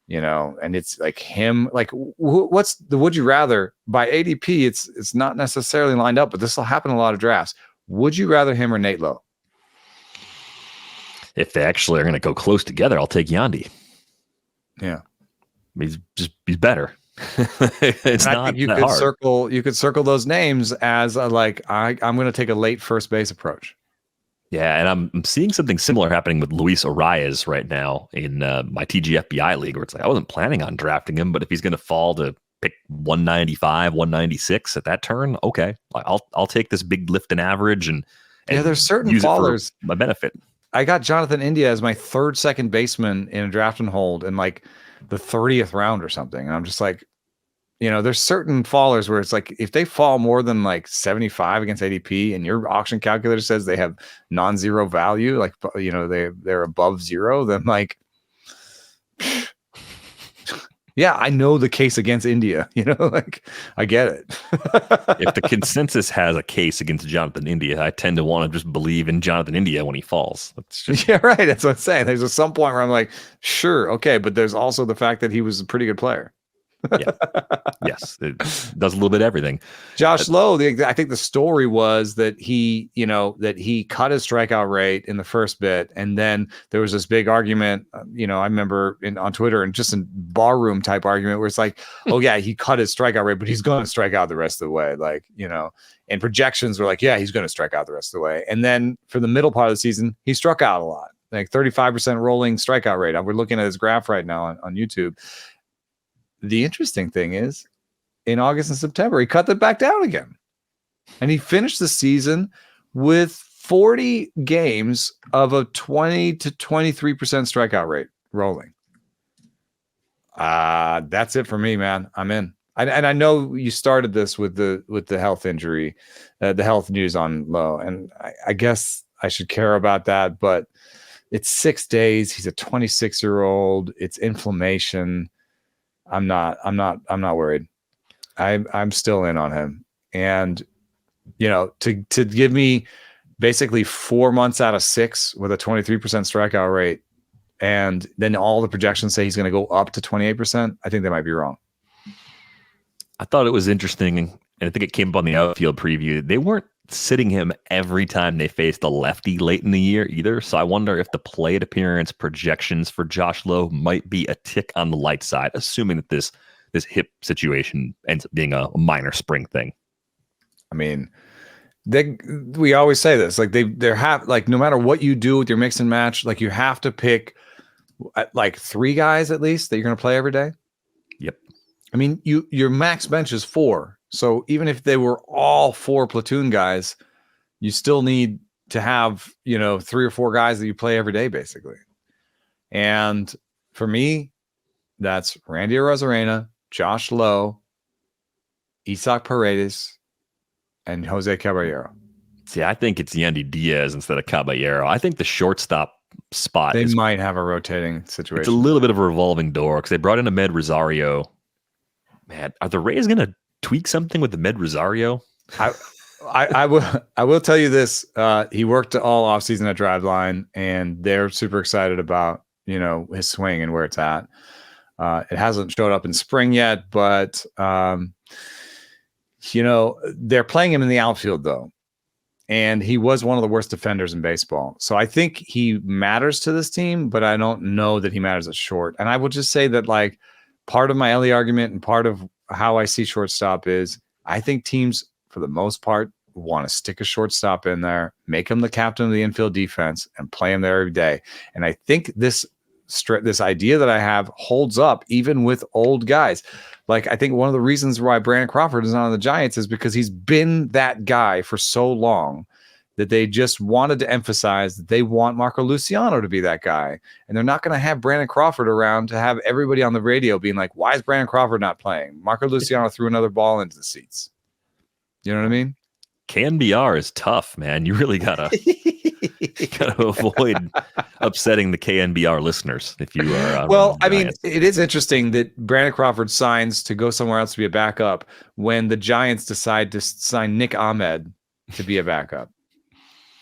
and it's like him. Like, what's the would you rather by ADP? It's not necessarily lined up, but this will happen in a lot of drafts. Would you rather him or Nate Lowe? If they actually are going to go close together, I'll take Yandy. Yeah. He's better. It's not you that could hard. You could circle those names as I'm going to take a late first base approach. Yeah, and I'm seeing something similar happening with Luis Arias right now in my TGFBI league, where it's like I wasn't planning on drafting him, but if he's going to fall to pick 195, 196 at that turn, okay, I'll take this big lift and average and there's certain use fallers. it for my benefit. I got Jonathan India as my third second baseman in a draft and hold in like the 30th round or something. And I'm just like, there's certain fallers where it's like if they fall more than like 75 against ADP and your auction calculator says they have non-zero value, like they're above zero, then like yeah, I know the case against India, like I get it. If the consensus has a case against Jonathan India, I tend to want to just believe in Jonathan India when he falls. That's just... Yeah, right. That's what I'm saying. There's some point where I'm like, sure, okay, but there's also the fact that he was a pretty good player. Yeah. Yes, it does a little bit of everything. Josh Lowe, I think the story was that he cut his strikeout rate in the first bit, and then there was this big argument. I remember on Twitter and just in barroom type argument where it's like, oh yeah, he cut his strikeout rate, but he's going to strike out the rest of the way. Like and projections were like, yeah, he's going to strike out the rest of the way. And then for the middle part of the season, he struck out a lot, like 35% rolling strikeout rate. We're looking at his graph right now on YouTube. The interesting thing is, in August and September, he cut that back down again. And he finished the season with 40 games of a 20 to 23% strikeout rate rolling. That's it for me, man. I'm in. And I know you started this with the health injury, the health news on Lowe. And I guess I should care about that, but it's 6 days. He's a 26-year-old. It's inflammation. I'm not worried. I'm still in on him. And, to give me basically 4 months out of 6 with a 23% strikeout rate, and then all the projections say he's going to go up to 28%, I think they might be wrong. I thought it was interesting, and I think it came up on the outfield preview. They weren't sitting him every time they faced a lefty late in the year either. So I wonder if the plate appearance projections for Josh Lowe might be a tick on the light side, assuming that this hip situation ends up being a minor spring thing. I mean, we always say this, like they have, like, no matter what you do with your mix and match, like you have to pick like 3 guys at least that you're going to play every day. Yep. I mean, your max bench is 4. So even if they were all 4 platoon guys, you still need to have, 3 or 4 guys that you play every day, basically. And for me, that's Randy Arozarena, Josh Lowe, Isaac Paredes, and Jose Caballero. See, I think it's Yandy Diaz instead of Caballero. I think the shortstop spot might have a rotating situation. It's a little bit of a revolving door because they brought in Ahmed Rosario. Man, are the Rays going to tweak something with Ahmed Rosario? I will tell you this. He worked all offseason at Driveline, and they're super excited about, his swing and where it's at. It hasn't showed up in spring yet, but, they're playing him in the outfield, though. And he was one of the worst defenders in baseball. So I think he matters to this team, but I don't know that he matters at short. And I will just say that, like, part of my Ellie argument and part of how I see shortstop is I think teams, for the most part, want to stick a shortstop in there, make him the captain of the infield defense, and play him there every day. And I think this idea that I have holds up even with old guys. Like, I think one of the reasons why Brandon Crawford is not on the Giants is because he's been that guy for so long that they just wanted to emphasize that they want Marco Luciano to be that guy. And they're not going to have Brandon Crawford around to have everybody on the radio being like, why is Brandon Crawford not playing? Marco Luciano threw another ball into the seats. You know what I mean? KNBR is tough, man. You really gotta avoid upsetting the KNBR listeners if you are. Well, I mean, it is interesting that Brandon Crawford signs to go somewhere else to be a backup when the Giants decide to sign Nick Ahmed to be a backup.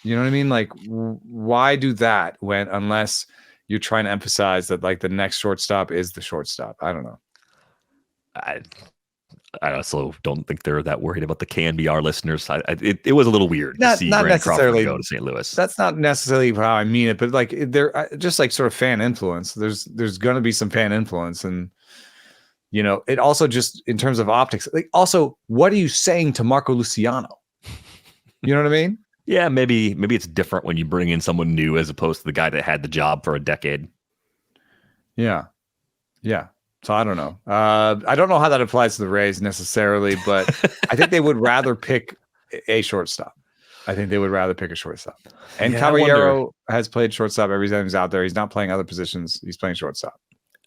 You know what I mean? Like, why do that unless you're trying to emphasize that, like, the next shortstop is the shortstop? I don't know. I also don't think they're that worried about the KNBR listeners. It was a little weird to see Brandon Crawford go to St. Louis. That's not necessarily how I mean it, but like they're just like sort of fan influence. There's going to be some fan influence, and it also just in terms of optics. Like, also, what are you saying to Marco Luciano? You know what I mean? Yeah, maybe it's different when you bring in someone new as opposed to the guy that had the job for a decade. Yeah. So I don't know. I don't know how that applies to the Rays necessarily, but I think they would rather pick a shortstop. I think they would rather pick a shortstop. And Caballero has played shortstop every time he's out there. He's not playing other positions. He's playing shortstop.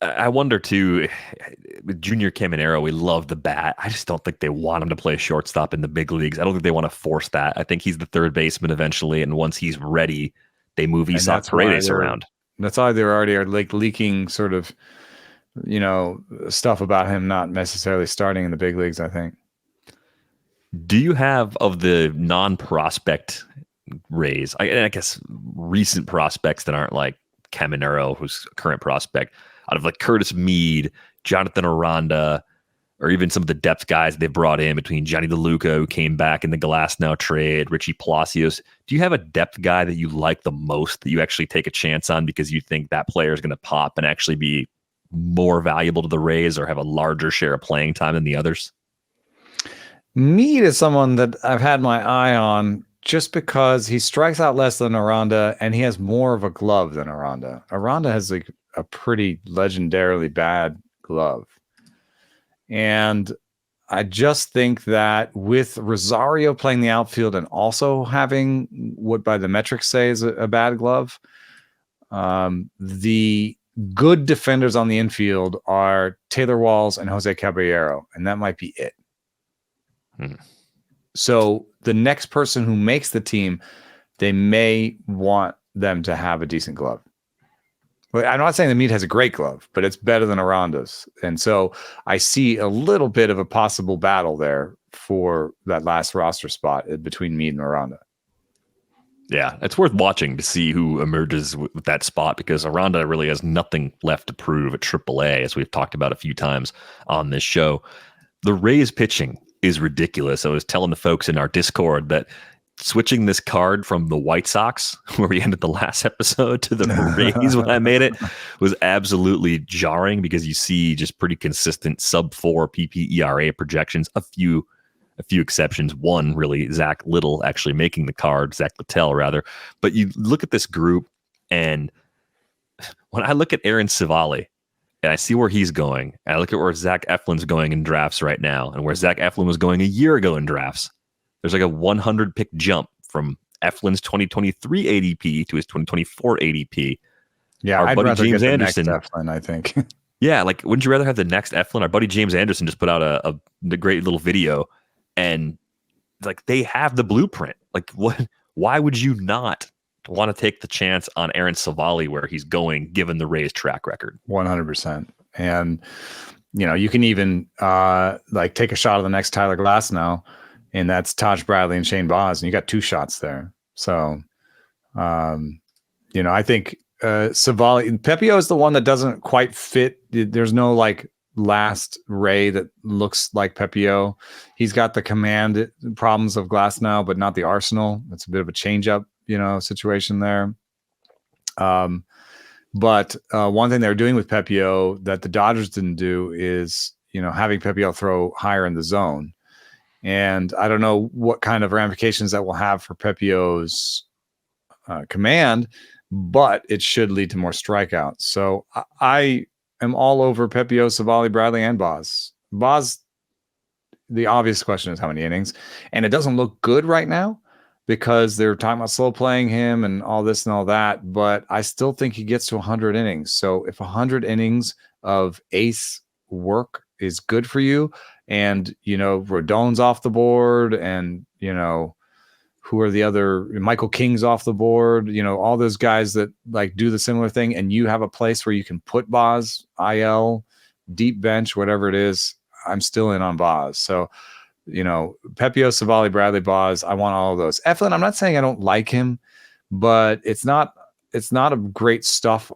I wonder too, with Junior Caminero, we love the bat. I just don't think they want him to play shortstop in the big leagues. I don't think they want to force that. I think he's the third baseman eventually, and once he's ready, they move Isaac Paredes around. That's why they already are like leaking sort of, stuff about him not necessarily starting in the big leagues, I think. Do you have, of the non-prospect Rays, I guess recent prospects that aren't like Caminero, who's a current prospect, out of like Curtis Mead, Jonathan Aranda, or even some of the depth guys they brought in between Johnny DeLuca, who came back in the Glasnow trade, Richie Palacios. Do you have a depth guy that you like the most that you actually take a chance on because you think that player is going to pop and actually be more valuable to the Rays or have a larger share of playing time than the others? Mead is someone that I've had my eye on just because he strikes out less than Aranda and he has more of a glove than Aranda. Aranda has like a pretty legendarily bad glove. And I just think that with Rosario playing the outfield and also having what by the metrics say is a bad glove, the good defenders on the infield are Taylor Walls and Jose Caballero, and that might be it. So the next person who makes the team, they may want them to have a decent glove. But I'm not saying the Mead has a great glove, but it's better than Aranda's. And so I see a little bit of a possible battle there for that last roster spot between Mead and Aranda. Yeah, it's worth watching to see who emerges with that spot because Aranda really has nothing left to prove at AAA, as we've talked about a few times on this show. The Rays pitching is ridiculous. I was telling the folks in our Discord that switching this card from the White Sox, where we ended the last episode, to the Rays when I made it was absolutely jarring because you see just pretty consistent sub-4 PPERA projections, a few exceptions. One, really, Zach Littell actually making the card, Zach Littell rather. But you look at this group, and when I look at Aaron Civale, and I see where he's going, and I look at where Zach Eflin's going in drafts right now, and where Zach Eflin was going a year ago in drafts, there's like a 100 pick jump from Eflin's 2023 ADP to his 2024 ADP. Yeah, I'd rather James get Anderson, the next Eflin, I think. Yeah, like, wouldn't you rather have the next Eflin? Our buddy James Anderson just put out a great little video, and like they have the blueprint. Like, what? Why would you not want to take the chance on Aaron Civale where he's going, given the Rays track record? 100%. And you can even like take a shot of the next Tyler Glasnow, and that's Taj Bradley and Shane Baz, and you got two shots there. So, I think Civale, Pepio is the one that doesn't quite fit. There's no like last Ray that looks like Pepio. He's got the command problems of Glasnow, but not the arsenal. It's a bit of a change up, situation there. But one thing they're doing with Pepio that the Dodgers didn't do is, having Pepio throw higher in the zone. And I don't know what kind of ramifications that will have for Pepio's command, but it should lead to more strikeouts. So I am all over Pepio, Civale, Bradley, and Baz. Baz, the obvious question is how many innings, and it doesn't look good right now because they're talking about slow playing him and all this and all that, but I still think he gets to 100 innings. So if 100 innings of ace work is good for you, and, Rodon's off the board, and, who are the other, Michael King's off the board, all those guys that like do the similar thing, and you have a place where you can put Baz, IL, deep bench, whatever it is, I'm still in on Baz. So, Pepio, Civale, Bradley, Baz, I want all of those. Eflin, I'm not saying I don't like him, but it's not a great stuff,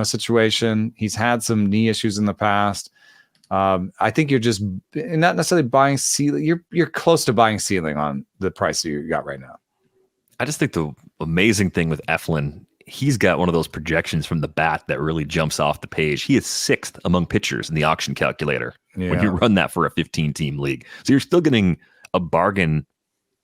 situation. He's had some knee issues in the past. I think you're just not necessarily buying ceiling. You're close to buying ceiling on the price that you got right now. I just think the amazing thing with Eflin, he's got one of those projections from the bat that really jumps off the page. He is 6th among pitchers in the auction calculator when you run that for a 15-team league. So you're still getting a bargain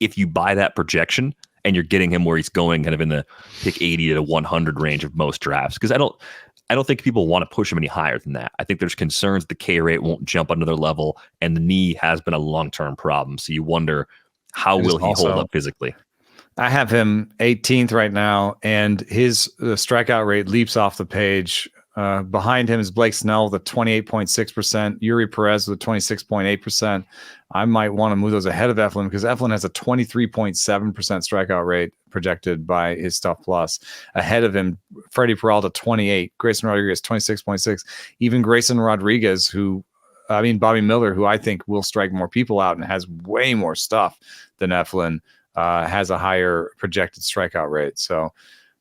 if you buy that projection and you're getting him where he's going kind of in the pick 80 to 100 range of most drafts. Because I don't think people want to push him any higher than that. I think there's concerns the K rate won't jump another level, and the knee has been a long-term problem. So you wonder, how will he hold up physically? I have him 18th right now, and his strikeout rate leaps off the page. Behind him is Blake Snell with 28.6%, Yuri Perez with 26.8%. I might want to move those ahead of Eflin because Eflin has a 23.7% strikeout rate projected by his Stuff Plus. Ahead of him, Freddie Peralta 28, Grayson Rodriguez 26.6, even Grayson Rodriguez, Bobby Miller, who I think will strike more people out and has way more stuff than Eflin, has a higher projected strikeout rate. So,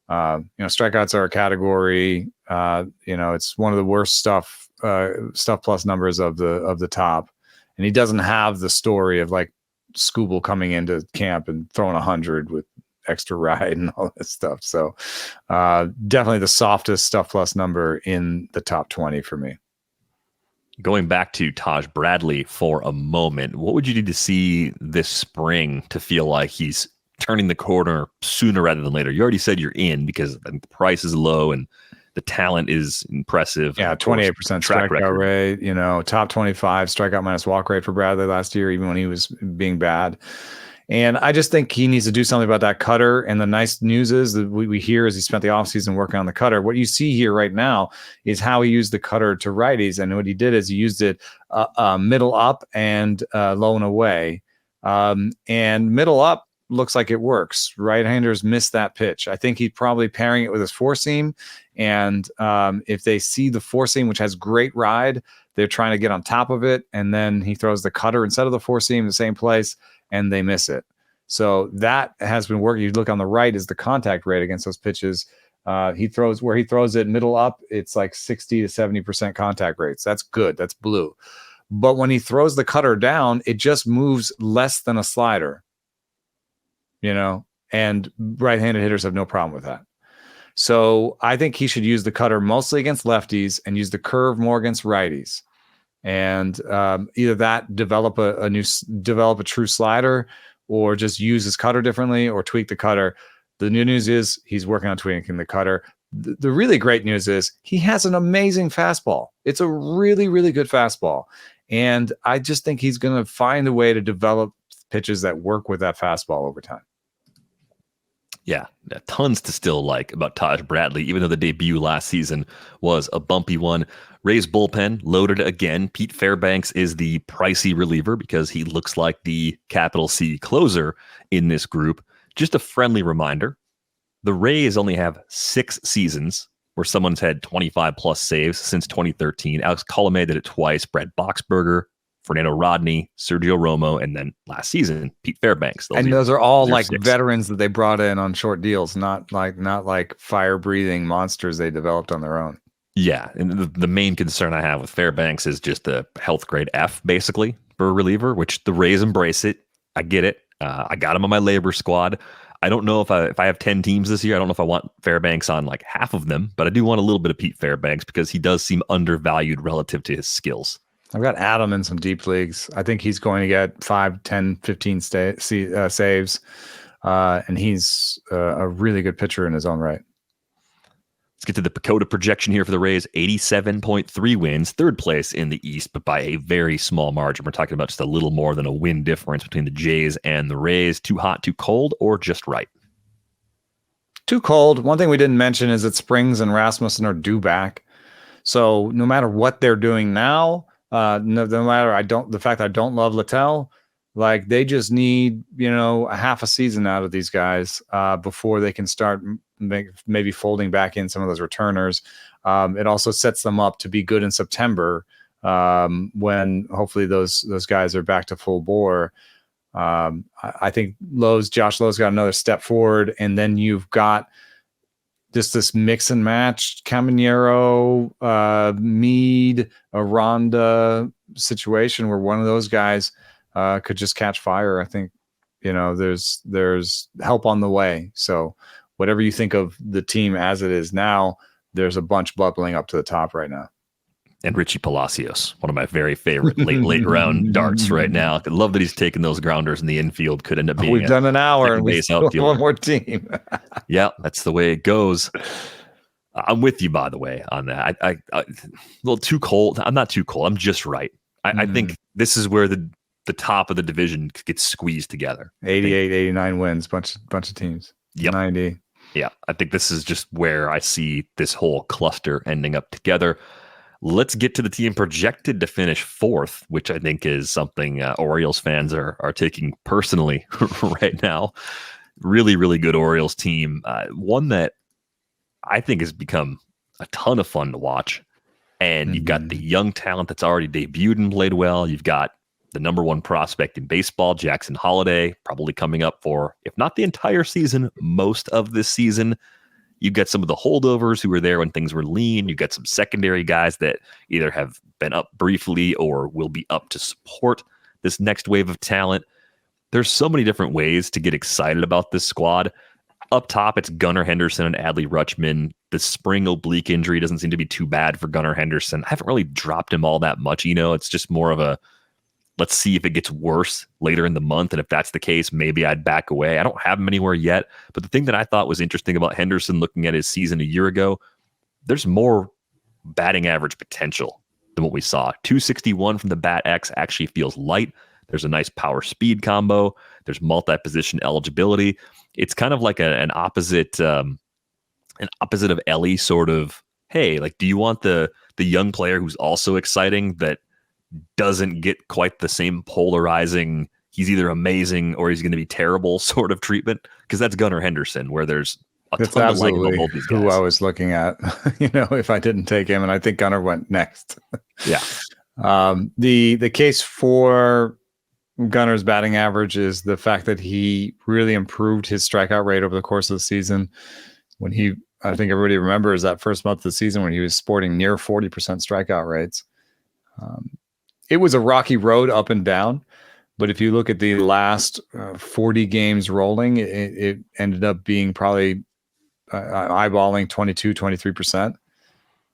strikeouts are a category. It's one of the worst stuff plus numbers of the top, and he doesn't have the story of like Scooble coming into camp and throwing 100 with extra ride and all this stuff. So, definitely the softest stuff plus number in the top 20 for me. Going back to Taj Bradley for a moment, what would you need to see this spring to feel like he's turning the corner sooner rather than later? You already said you're in because I think the price is low and the talent is impressive. Yeah, 28% strikeout rate, top 25 strikeout minus walk rate for Bradley last year, even when he was being bad. And I just think he needs to do something about that cutter. And the nice news is that we hear is he spent the offseason working on the cutter. What you see here right now is how he used the cutter to righties. And what he did is he used it middle up and low and away. And middle up looks like it works. Right-handers miss that pitch. I think he's probably pairing it with his four seam. And if they see the four seam, which has great ride, they're trying to get on top of it. And then he throws the cutter instead of the four seam in the same place, and they miss it. So that has been working. You look on the right is the contact rate against those pitches. He throws it middle up. It's like 60 to 70% contact rates. That's good. That's blue. But when he throws the cutter down, it just moves less than a slider, and right-handed hitters have no problem with that. So I think he should use the cutter mostly against lefties and use the curve more against righties. And either that develop a true slider, or just use his cutter differently, or tweak the cutter. The new news is he's working on tweaking the cutter. The really great news is he has an amazing fastball. It's a really, really good fastball. And I just think he's going to find a way to develop pitches that work with that fastball over time. Yeah, tons to still like about Taj Bradley, even though the debut last season was a bumpy one. Rays bullpen loaded again. Pete Fairbanks is the pricey reliever because he looks like the capital C closer in this group. Just a friendly reminder, the Rays only have 6 seasons where someone's had 25 plus saves since 2013. Alex Colomé did it twice. Brad Boxberger, Fernando Rodney, Sergio Romo, and then last season, Pete Fairbanks. Those are all like 6 veterans that they brought in on short deals, not like fire-breathing monsters they developed on their own. Yeah, and the main concern I have with Fairbanks is just a health grade F, basically, for a reliever, which the Rays embrace it. I get it. I got him on my labor squad. I don't know if I have 10 teams this year, I don't know if I want Fairbanks on like half of them, but I do want a little bit of Pete Fairbanks because he does seem undervalued relative to his skills. I've got Adam in some deep leagues. I think he's going to get 5, 10, 15 saves, and he's a really good pitcher in his own right. Let's get to the PECOTA projection here for the Rays. 87.3 wins, third place in the East, but by a very small margin. We're talking about just a little more than a win difference between the Jays and the Rays. Too hot, too cold, or just right? Too cold. One thing we didn't mention is that Springs and Rasmussen are due back. So no matter what they're doing now, no matter the fact that I don't love Littell, like they just need a half a season out of these guys before they can start maybe folding back in some of those returners. It also sets them up to be good in September when hopefully those guys are back to full bore. I think Josh Lowe's got another step forward, and then you've got just this mix and match Caminero, Meade, Aranda situation where one of those guys could just catch fire. I think, there's help on the way. So whatever you think of the team as it is now, there's a bunch bubbling up to the top right now. and Richie Palacios, one of my very favorite late round darts right now. I love that he's taking those grounders in the infield. Could end up being We've done an hour and we base still have outfielder. one more team. Yeah, that's the way it goes. I'm with you, by the way, on that. I a little too cold. I'm not too cold. I'm just right. I think this is where the top of the division gets squeezed together. 88, 89 wins, bunch of teams. Yep. 90. Yeah, I think this is just where I see this whole cluster ending up together. Let's get to the team projected to finish fourth, which I think is something Orioles fans are taking personally right now. Really, really good Orioles team. One that I think has become a ton of fun to watch. And you've got the young talent that's already debuted and played well. You've got the number one prospect in baseball, Jackson Holliday, probably coming up for, if not the entire season, most of this season. You've got some of the holdovers who were there when things were lean. You've got some secondary guys that either have been up briefly or will be up to support this next wave of talent. There's so many different ways to get excited about this squad. Up top, it's Gunnar Henderson and Adley Rutschman. The spring oblique injury doesn't seem to be too bad for Gunnar Henderson. I haven't really dropped him all that much, It's just more of a, let's see if it gets worse later in the month. And if that's the case, maybe I'd back away. I don't have him anywhere yet. But the thing that I thought was interesting about Henderson, looking at his season a year ago, there's more batting average potential than what we saw. 261 from the Bat X actually feels light. There's a nice power speed combo. There's multi-position eligibility. It's kind of like an opposite of Ellie sort of, hey, like, do you want the young player who's also exciting that doesn't get quite the same polarizing, he's either amazing or he's going to be terrible sort of treatment? Because that's Gunnar Henderson, where there's That's ton to like about both these guys. Who I was looking at, if I didn't take him, and I think Gunnar went next. Yeah. The case for Gunnar's batting average is the fact that he really improved his strikeout rate over the course of the season. When I think everybody remembers that first month of the season when he was sporting near 40% strikeout rates. It was a rocky road up and down, but if you look at the last 40 games rolling, it ended up being probably eyeballing 22, 23%.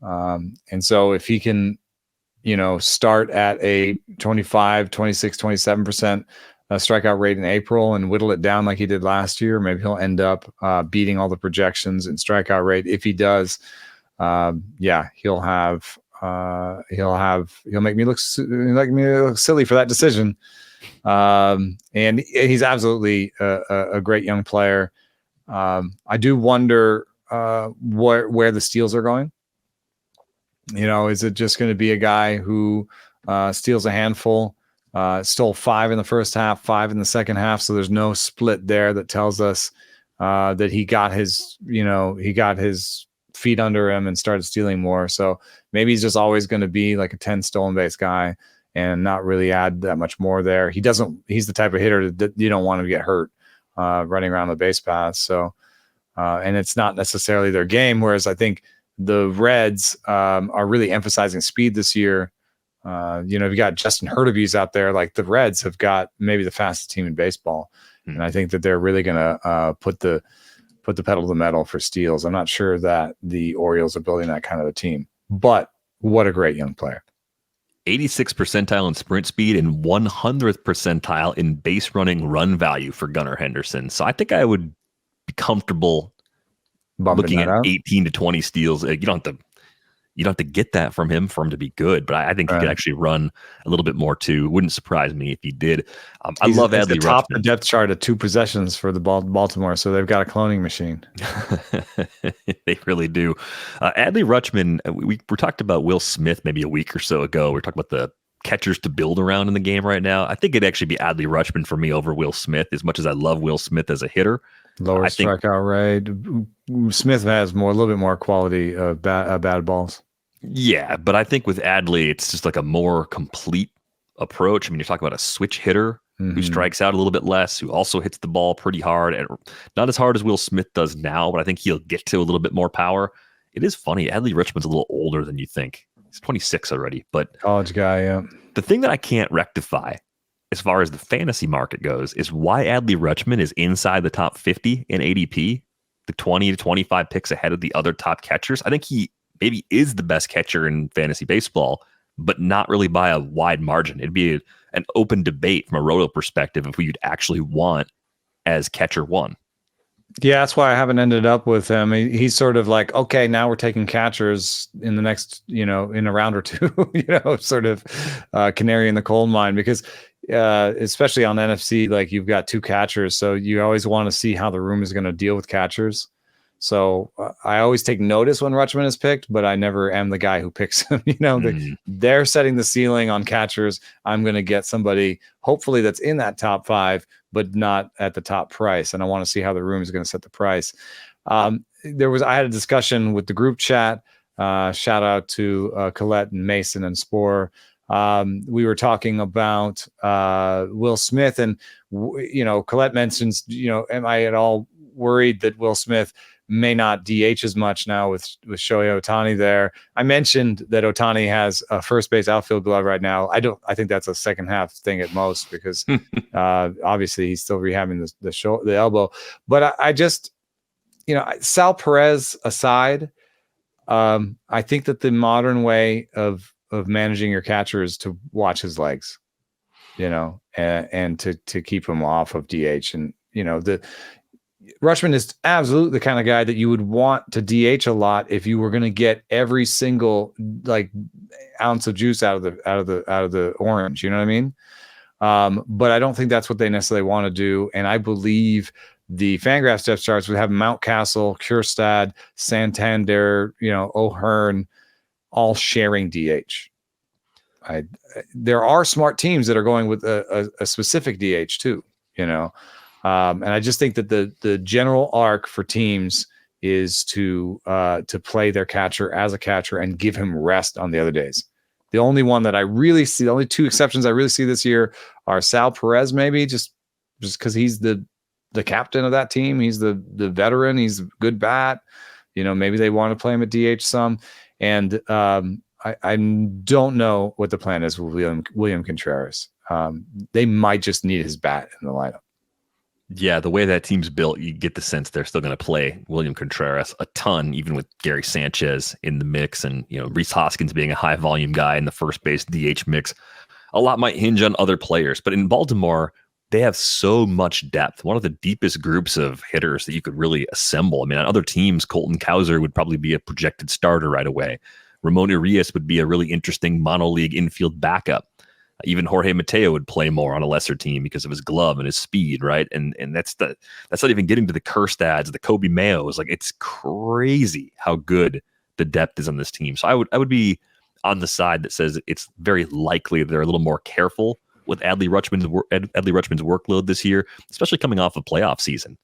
And so if he can, start at a 25, 26, 27% strikeout rate in April and whittle it down like he did last year, maybe he'll end up beating all the projections in strikeout rate. If he does, he'll make me look silly for that decision. And he's absolutely a great young player. I do wonder where the steals are going. Is it just going to be a guy who steals a handful, stole 5 in the first half, 5 in the second half. So there's no split there that tells us that he got his feet under him and started stealing more. So maybe he's just always going to be like a 10 stolen base guy and not really add that much more there. He's the type of hitter that you don't want to get hurt running around the base paths. So, and it's not necessarily their game. Whereas I think the Reds are really emphasizing speed this year. You got Justin Hurtubise out there. Like the Reds have got maybe the fastest team in baseball. And I think that they're really going to put the pedal to the metal for steals. I'm not sure that the Orioles are building that kind of a team, but what a great young player. 86th percentile in sprint speed and 100th percentile in base running run value for Gunnar Henderson. So I think I would be comfortable looking at 18 to 20 steals. You don't have to get that from him for him to be good, but I think he could actually run a little bit more too. Wouldn't surprise me if he did. I love Adley Rutschman. Top the depth chart at 2 possessions for the Baltimore, so they've got a cloning machine. They really do. Adley Rutschman, we talked about Will Smith maybe a week or so ago. We're talking about the catchers to build around in the game right now. I think it'd actually be Adley Rutschman for me over Will Smith, as much as I love Will Smith as a hitter. Lower strikeout rate. Smith has a little bit more quality bad balls. Yeah, but I think with Adley, it's just like a more complete approach. I mean, you're talking about a switch hitter who strikes out a little bit less, who also hits the ball pretty hard, and not as hard as Will Smith does now, but I think he'll get to a little bit more power. It is funny. Adley Rutschman's a little older than you think. He's 26 already, but college guy, yeah. The thing that I can't rectify as far as the fantasy market goes is why Adley Rutschman is inside the top 50 in ADP, the 20 to 25 picks ahead of the other top catchers. I think he maybe is the best catcher in fantasy baseball, but not really by a wide margin. It'd be an open debate from a roto perspective if we'd actually want as catcher one. Yeah, that's why I haven't ended up with him. He's sort of like, okay, now we're taking catchers in the next, in a round or two, sort of canary in the coal mine, because especially on NFC, like you've got two catchers. So you always want to see how the room is going to deal with catchers. So I always take notice when Rutschman is picked, but I never am the guy who picks him. They're setting the ceiling on catchers. I'm going to get somebody, hopefully, that's in that top 5, but not at the top price. And I want to see how the room is going to set the price. I had a discussion with the group chat. Shout out to Colette and Mason and Spore. We were talking about Will Smith, and Colette mentions, am I at all worried that Will Smith may not DH as much now with Shohei Ohtani there? I mentioned that Ohtani has a first base outfield glove right now. I think that's a second half thing at most, because obviously he's still rehabbing the elbow. But I just, Sal Perez aside, I think that the modern way of managing your catcher is to watch his legs, and to keep him off of DH. And Rutschman is absolutely the kind of guy that you would want to DH a lot if you were going to get every single ounce of juice out of the orange. You know what I mean? But I don't think that's what they necessarily want to do. And I believe the Fangraphs depth charts would have Mountcastle, Kjerstad, Santander, O'Hearn, all sharing DH. There are smart teams that are going with a specific DH too. And I just think that the general arc for teams is to play their catcher as a catcher and give him rest on the other days. The only one that I really see, the only two exceptions I really see this year are Sal Perez, maybe just because he's the captain of that team. He's the veteran. He's a good bat. Maybe they want to play him at DH some. And I don't know what the plan is with William Contreras. They might just need his bat in the lineup. Yeah, the way that team's built, you get the sense they're still going to play William Contreras a ton, even with Gary Sanchez in the mix, and Rhys Hoskins being a high volume guy in the first base DH mix. A lot might hinge on other players, but in Baltimore, they have so much depth. One of the deepest groups of hitters that you could really assemble. I mean, on other teams, Colton Cowser would probably be a projected starter right away. Ramon Urias would be a really interesting mono-league infield backup. Even Jorge Mateo would play more on a lesser team because of his glove and his speed, right? And that's not even getting to the Kjerstads, the Kobe Mayos. Like, it's crazy how good the depth is on this team. So I would be on the side that says it's very likely they're a little more careful with Adley Rutschman's workload this year, especially coming off a playoff season.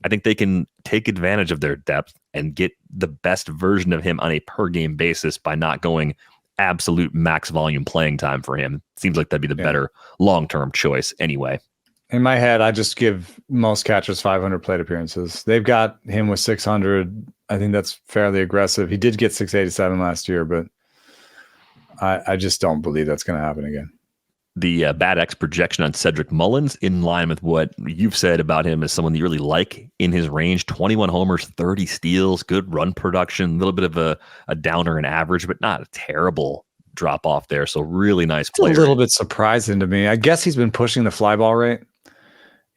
I think they can take advantage of their depth and get the best version of him on a per game basis by not going absolute max volume playing time for him. Seems like that'd be the better long-term choice anyway. In my head, I just give most catchers 500 plate appearances. They've got him with 600. I think that's fairly aggressive. He did get 687 last year, but I just don't believe that's going to happen again. The Bad X projection on Cedric Mullins, in line with what you've said about him as someone that you really like in his range. 21 homers, 30 steals, good run production, a little bit of a downer in average, but not a terrible drop off there. So really nice player. It's a little bit surprising to me. I guess he's been pushing the fly ball rate.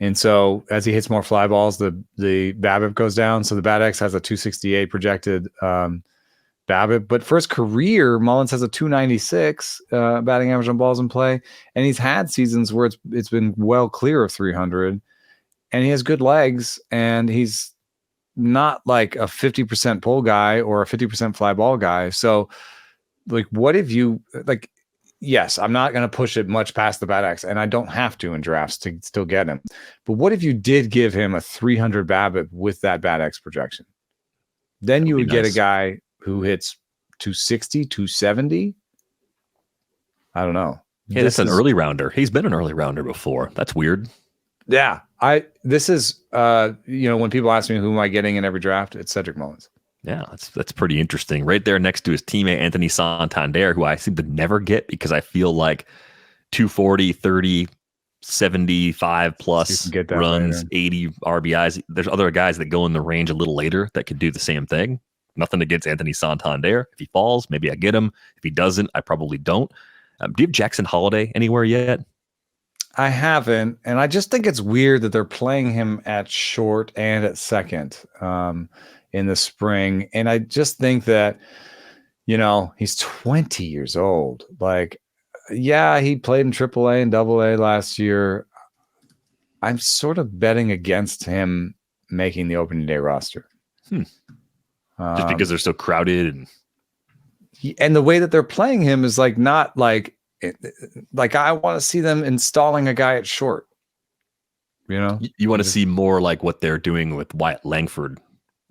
And so as he hits more fly balls, the BABIP goes down. So the Bad X has a 268 projected BABIP, but for his career, Mullins has a 296 batting average on balls in play, and he's had seasons where it's been well clear of 300, and he has good legs, and he's not like a 50% pull guy or a 50% fly ball guy. So, like, what if you like? Yes, I'm not going to push it much past the Bad X, and I don't have to in drafts to still get him. But what if you did give him a 300 BABIP with that Bad X projection? Then you would get a guy who hits 260, 270. I don't know. Yeah, that's an early rounder. He's been an early rounder before. That's weird. Yeah. This is when people ask me who am I getting in every draft, it's Cedric Mullins. Yeah, that's pretty interesting. Right there next to his teammate Anthony Santander, who I seem to never get because I feel like 240, 30, 75 plus runs, later. 80 RBIs. There's other guys that go in the range a little later that could do the same thing. Nothing against Anthony Santander. If he falls, maybe I get him. If he doesn't, I probably don't. Do you have Jackson Holliday anywhere yet? I haven't, and I just think it's weird that they're playing him at short and at second in the spring. And I just think that, he's 20 years old. Like, yeah, he played in AAA and AA last year. I'm sort of betting against him making the opening day roster. Just because they're so crowded and the way that they're playing him is not like I want to see them installing a guy at short. You want to see more like what they're doing with Wyatt Langford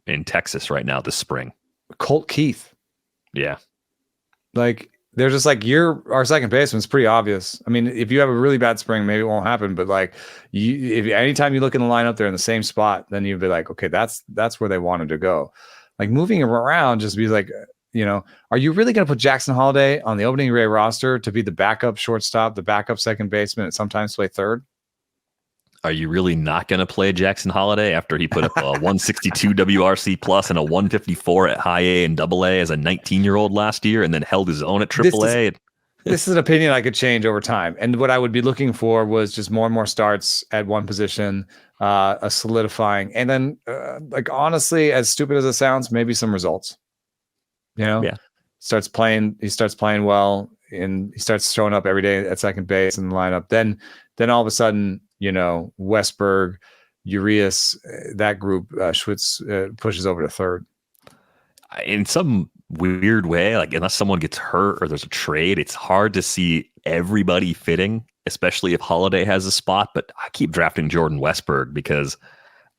in Texas right now this spring. Colt Keith. Yeah. Like, they're just like, you're our second baseman. It's pretty obvious. I mean, if you have a really bad spring, maybe it won't happen. But like, if anytime you look in the lineup, they're in the same spot, then you'd be like, okay, that's where they wanted to go. Like, moving him around, just be like, are you really going to put Jackson Holliday on the opening day roster to be the backup shortstop, the backup second baseman, and sometimes play third? Are you really not going to play Jackson Holliday after he put up a 162 WRC plus and a 154 at high A and double A as a 19-year-old last year, and then held his own at triple A? This is an opinion I could change over time. And what I would be looking for was just more and more starts at one position, a solidifying. And then, honestly, as stupid as it sounds, maybe some results. Yeah. He starts playing well, and he starts showing up every day at second base in the lineup. Then all of a sudden, Westburg, Urias, that group pushes over to third. In some weird way, like, unless someone gets hurt or there's a trade, it's hard to see everybody fitting, especially if Holliday has a spot. But I keep drafting Jordan Westburg because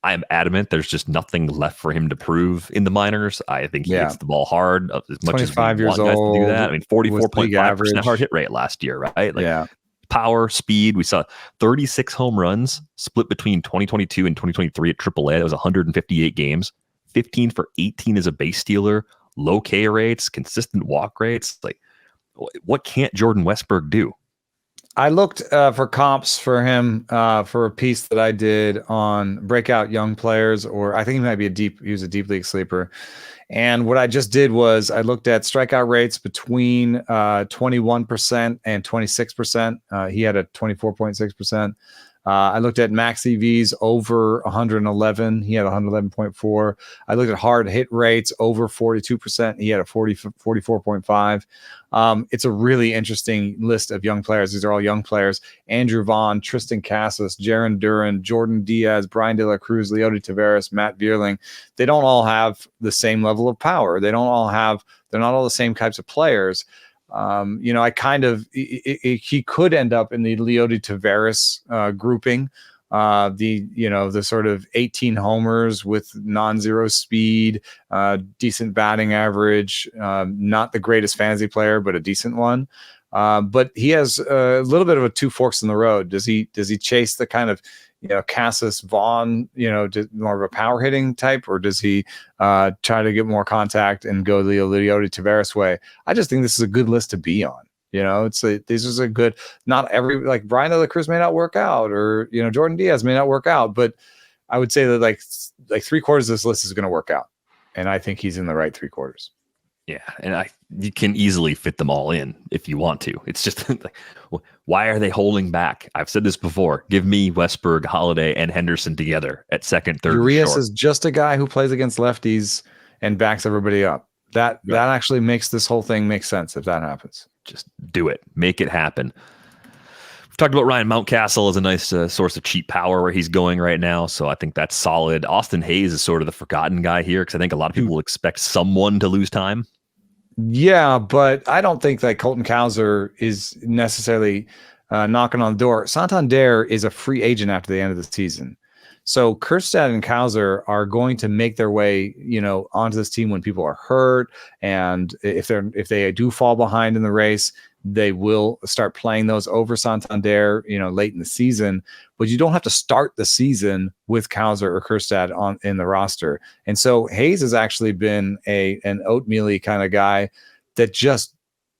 I am adamant there's just nothing left for him to prove in the minors. I think he hits the ball hard as much as we want guys to do that. I mean, 44.5% hard hit rate last year, right? Like, power, speed. We saw 36 home runs split between 2022 and 2023 at AAA. That was 158 games. 15 for 18 as a base stealer. Low K rates, consistent walk rates. Like, what can't Jordan Westburg do? I looked for comps for him for a piece that I did on breakout young players, or I think he might be he was a deep league sleeper. And what I just did was I looked at strikeout rates between 21% and 26%. He had a 24.6%. I looked at max EVs over 111. He had 111.4. I looked at hard hit rates over 42%. He had a 44.5. It's a really interesting list of young players. These are all young players: Andrew Vaughn, Tristan Casas, Jaron Duran, Jordan Diaz, Brian De La Cruz, Leody Taveras, Matt Vierling. They don't all have the same level of power. They're not all the same types of players. He could end up in the Leody Taveras grouping, the sort of 18 homers with non-zero speed, decent batting average, not the greatest fantasy player, but a decent one. But he has a little bit of a two forks in the road. Does he chase the kind of, Casas Vaughn, more of a power hitting type, or does he try to get more contact and go the Leody Taveras way? I just think this is a good list to be on. This is a good, not every, like, Brian De La Cruz may not work out, or, Jordan Diaz may not work out, but I would say that like 3/4 of this list is going to work out. And I think he's in the right 3/4. Yeah, and you can easily fit them all in if you want to. It's just like, why are they holding back? I've said this before. Give me Westburg, Holliday, and Henderson together at second, third. Urias is just a guy who plays against lefties and backs everybody up. That actually makes this whole thing make sense if that happens. Just do it. Make it happen. We've talked about Ryan Mountcastle as a nice source of cheap power where he's going right now, so I think that's solid. Austin Hayes is sort of the forgotten guy here because I think a lot of people expect someone to lose time. Yeah, but I don't think that Colton Cowser is necessarily knocking on the door. Santander is a free agent after the end of the season. So Kjerstad and Cowser are going to make their way, onto this team when people are hurt. And if they do fall behind in the race, they will start playing those over Santander, late in the season. But you don't have to start the season with Cowser or Kjerstad in the roster. And so Hayes has actually been an oatmeal-y kind of guy that just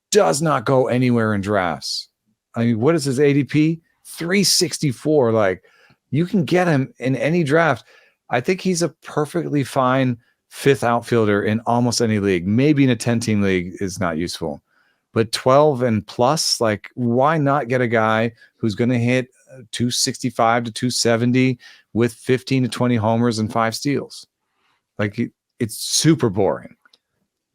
does not go anywhere in drafts. I mean, what is his ADP? 364. Like, you can get him in any draft. I think he's a perfectly fine fifth outfielder in almost any league. Maybe in a 10-team league is not useful. But 12 and plus, like, why not get a guy who's going to hit 265 to 270 with 15 to 20 homers and 5 steals? Like, it's super boring.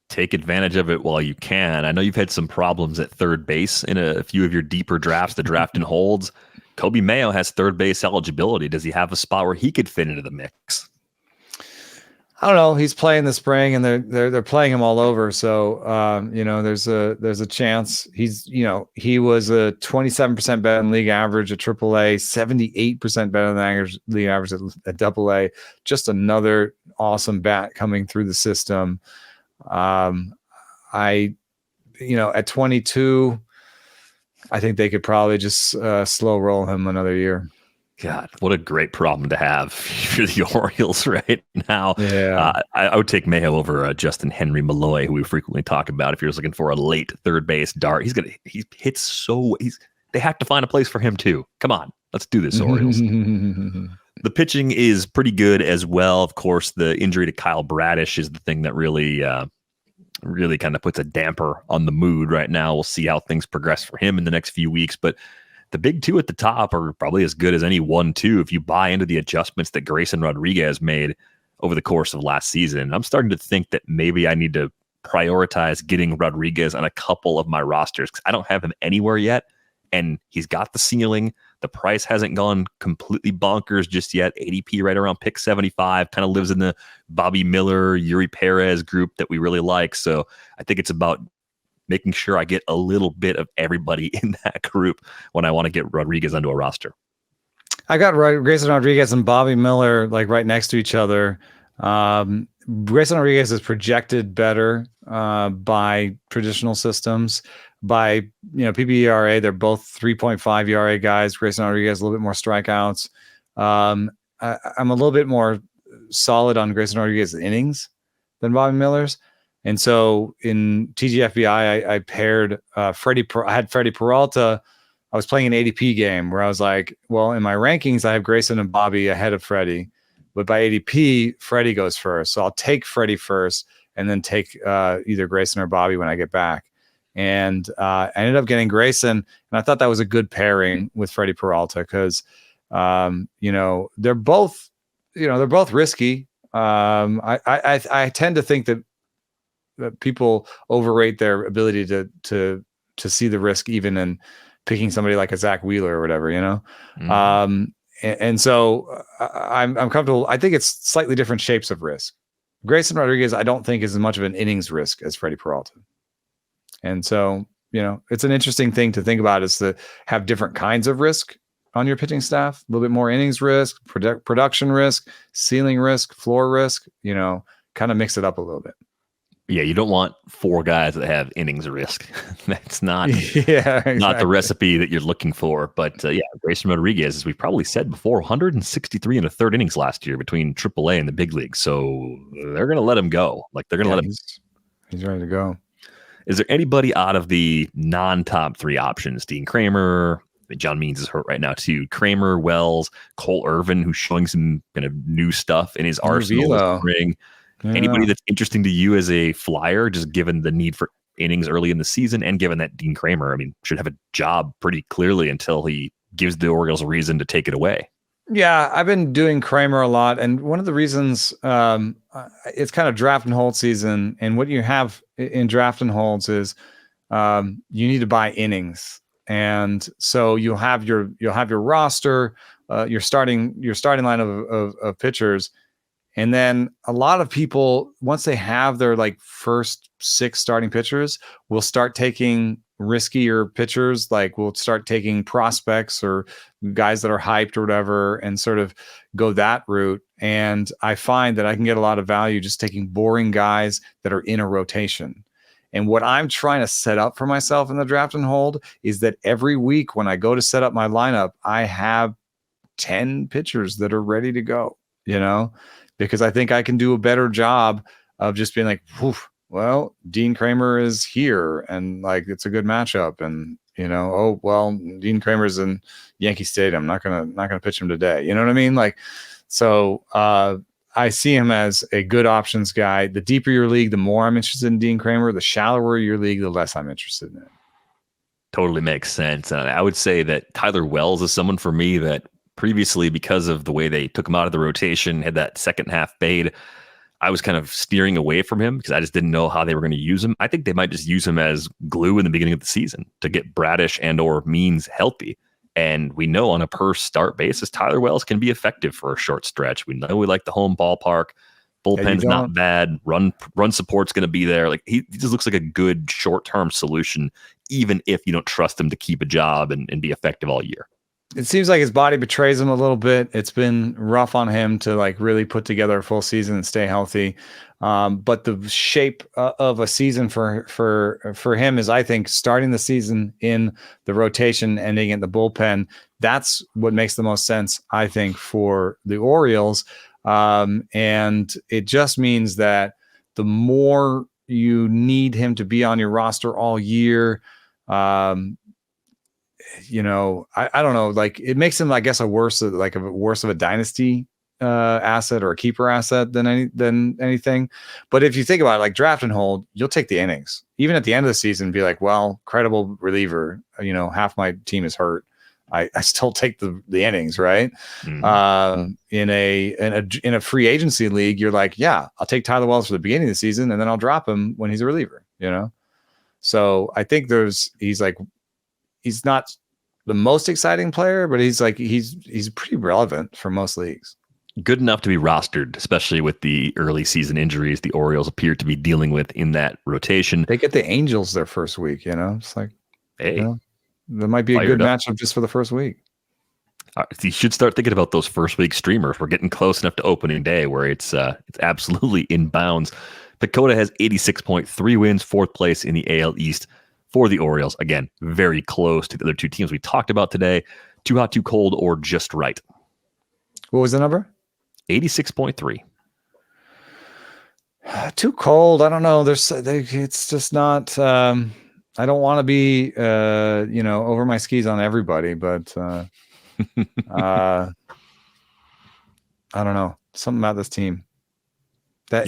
Take advantage of it while you can. I know you've had some problems at third base in a few of your deeper drafts, the draft and holds. Kobe Mayo has third base eligibility. Does he have a spot where he could fit into the mix? I don't know. He's playing the spring, and they're playing him all over. So there's a chance. He was a 27% better than league average at AAA, 78% better than league average at AA. Just another awesome bat coming through the system. At 22, I think they could probably just slow roll him another year. God, what a great problem to have for the Orioles right now. Yeah. I would take Mayo over Justin Henry Malloy, who we frequently talk about. If you're just looking for a late third base dart, he hits so. They have to find a place for him too. Come on, let's do this, Orioles. The pitching is pretty good as well. Of course, the injury to Kyle Bradish is the thing that really kind of puts a damper on the mood right now. We'll see how things progress for him in the next few weeks, but the big two at the top are probably as good as any 1-2 if you buy into the adjustments that Grayson Rodriguez made over the course of last season. I'm starting to think that maybe I need to prioritize getting Rodriguez on a couple of my rosters because I don't have him anywhere yet, and he's got the ceiling. The price hasn't gone completely bonkers just yet. ADP right around pick 75, kind of lives in the Bobby Miller, Yuri Perez group that we really like. So I think it's about making sure I get a little bit of everybody in that group when I want to get Rodriguez onto a roster. I got Grayson Rodriguez and Bobby Miller like right next to each other. Grayson Rodriguez is projected better by traditional systems. By PBERA, they're both 3.5 ERA guys. Grayson Rodriguez a little bit more strikeouts. I'm a little bit more solid on Grayson Rodriguez's innings than Bobby Miller's. And so in TGFBI, I paired I had Freddie Peralta. I was playing an ADP game where I was like, well, in my rankings, I have Grayson and Bobby ahead of Freddie. But by ADP, Freddie goes first. So I'll take Freddie first and then take either Grayson or Bobby when I get back. And I ended up getting Grayson. And I thought that was a good pairing with Freddie Peralta because, they're both risky. I tend to think that people overrate their ability to see the risk even in picking somebody like a Zach Wheeler or whatever, Mm-hmm. And so I'm comfortable. I think it's slightly different shapes of risk. Grayson Rodriguez, I don't think is as much of an innings risk as Freddie Peralta. And so, it's an interesting thing to think about is to have different kinds of risk on your pitching staff, a little bit more innings risk, production risk, ceiling risk, floor risk, kind of mix it up a little bit. Yeah, you don't want 4 guys that have innings risk. That's not exactly. Not the recipe that you're looking for. But Grayson Rodriguez, as we probably said before, 163 in the third innings last year between AAA and the big league. So they're going to let him go. Like they're going to let him. He's ready to go. Is there anybody out of the non-top 3 options? Dean Kramer, John Means is hurt right now too. Kramer, Wells, Cole Irvin, who's showing some kind of new stuff in his arsenal this spring. Yeah. Anybody that's interesting to you as a flyer, just given the need for innings early in the season and given that Dean Kramer, should have a job pretty clearly until he gives the Orioles a reason to take it away. Yeah, I've been doing Kramer a lot. And one of the reasons it's kind of draft and hold season. And what you have in draft and holds is you need to buy innings. And so you'll have your roster, your starting line of pitchers. And then a lot of people, once they have their first 6 starting pitchers, will start taking riskier pitchers. Like we'll start taking prospects or guys that are hyped or whatever and sort of go that route. And I find that I can get a lot of value just taking boring guys that are in a rotation. And what I'm trying to set up for myself in the draft and hold is that every week when I go to set up my lineup, I have 10 pitchers that are ready to go, because I think I can do a better job of just being like, well, Dean Kramer is here and it's a good matchup. And, Dean Kramer's in Yankee Stadium. I'm not going to pitch him today. You know what I mean? So I see him as a good options guy. The deeper your league, the more I'm interested in Dean Kramer. The shallower your league, the less I'm interested in it. Totally makes sense. I would say that Tyler Wells is someone for me that previously, because of the way they took him out of the rotation, had that second half fade, I was kind of steering away from him because I just didn't know how they were going to use him. I think they might just use him as glue in the beginning of the season to get Bradish and or Means healthy. And we know on a per start basis, Tyler Wells can be effective for a short stretch. We know we like the home ballpark. Bullpen's not bad. Run support's going to be there. Like he just looks like a good short-term solution, even if you don't trust him to keep a job and be effective all year. It seems like his body betrays him a little bit. It's been rough on him to like really put together a full season and stay healthy. But the shape of a season for him is, I think, starting the season in the rotation, ending in the bullpen. That's what makes the most sense, I think, for the Orioles. And it just means that the more you need him to be on your roster all year, I don't know, like it makes him, I guess, a worse of a dynasty asset or a keeper asset than anything. But if you think about it, like draft and hold, you'll take the innings even at the end of the season, be like, well, credible reliever, half my team is hurt. I still take the innings, right? Mm-hmm. In a free agency league, you're like, yeah, I'll take Tyler Wells for the beginning of the season and then I'll drop him when he's a reliever, So I think he's not the most exciting player, but he's pretty relevant for most leagues. Good enough to be rostered, especially with the early season injuries the Orioles appear to be dealing with in that rotation. They get the Angels their first week, It's like, hey, there might be a good matchup just for the first week. You should start thinking about those first week streamers. We're getting close enough to opening day where it's absolutely in bounds. Dakota has 86.3 wins, fourth place in the AL East for the Orioles. Again, very close to the other two teams we talked about today. Too hot, too cold, or just right. What was the number? 86.3. Too cold. I don't know. It's just not. I don't want to be, over my skis on everybody, but I don't know. Something about this team that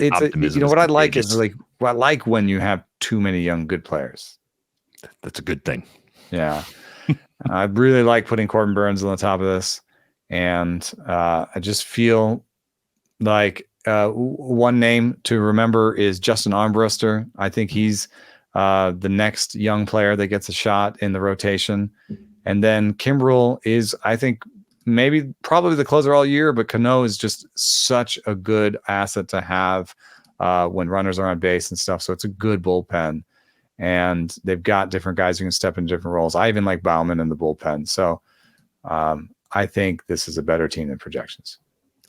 what I like is like, I like when you have too many young, good players. That's a good thing. Yeah. I really like putting Corbin Burns on the top of this. And I just feel like one name to remember is Justin Armbruster. I think he's the next young player that gets a shot in the rotation. And then Kimbrel is, I think, probably the closer all year, but Cano is just such a good asset to have when runners are on base and stuff. So it's a good bullpen. And they've got different guys who can step into different roles. I even like Bauman in the bullpen. So I think this is a better team than projections.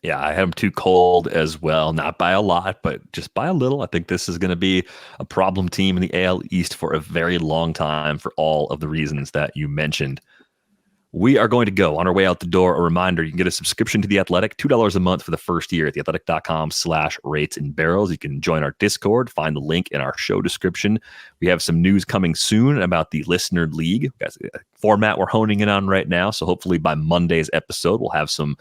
Yeah, I have them too cold as well. Not by a lot, but just by a little. I think this is going to be a problem team in the AL East for a very long time for all of the reasons that you mentioned. We are going to go on our way out the door. A reminder, you can get a subscription to The Athletic, $2 a month for the first year at theathletic.com/ratesandbarrels. You can join our Discord, find the link in our show description. We have some news coming soon about the Listener League. That's a format we're honing in on right now. So hopefully by Monday's episode, we'll have some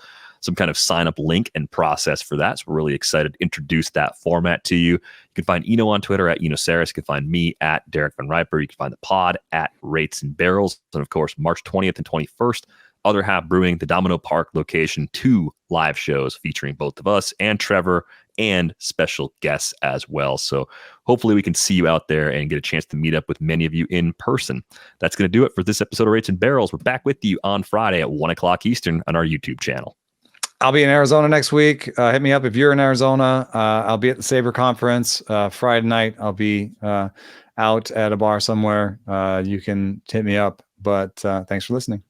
kind of sign up link and process for that. So we're really excited to introduce that format to you. You can find Eno on Twitter at Enosaris. You can find me at Derek Van Riper. You can find the pod at Rates and Barrels. And of course, March 20th and 21st, Other Half Brewing, the Domino Park location, 2 live shows featuring both of us and Trevor and special guests as well. So hopefully we can see you out there and get a chance to meet up with many of you in person. That's going to do it for this episode of Rates and Barrels. We're back with you on Friday at 1 o'clock Eastern on our YouTube channel. I'll be in Arizona next week. Hit me up if you're in Arizona. I'll be at the Sabre Conference Friday night. I'll be out at a bar somewhere. You can hit me up. But thanks for listening.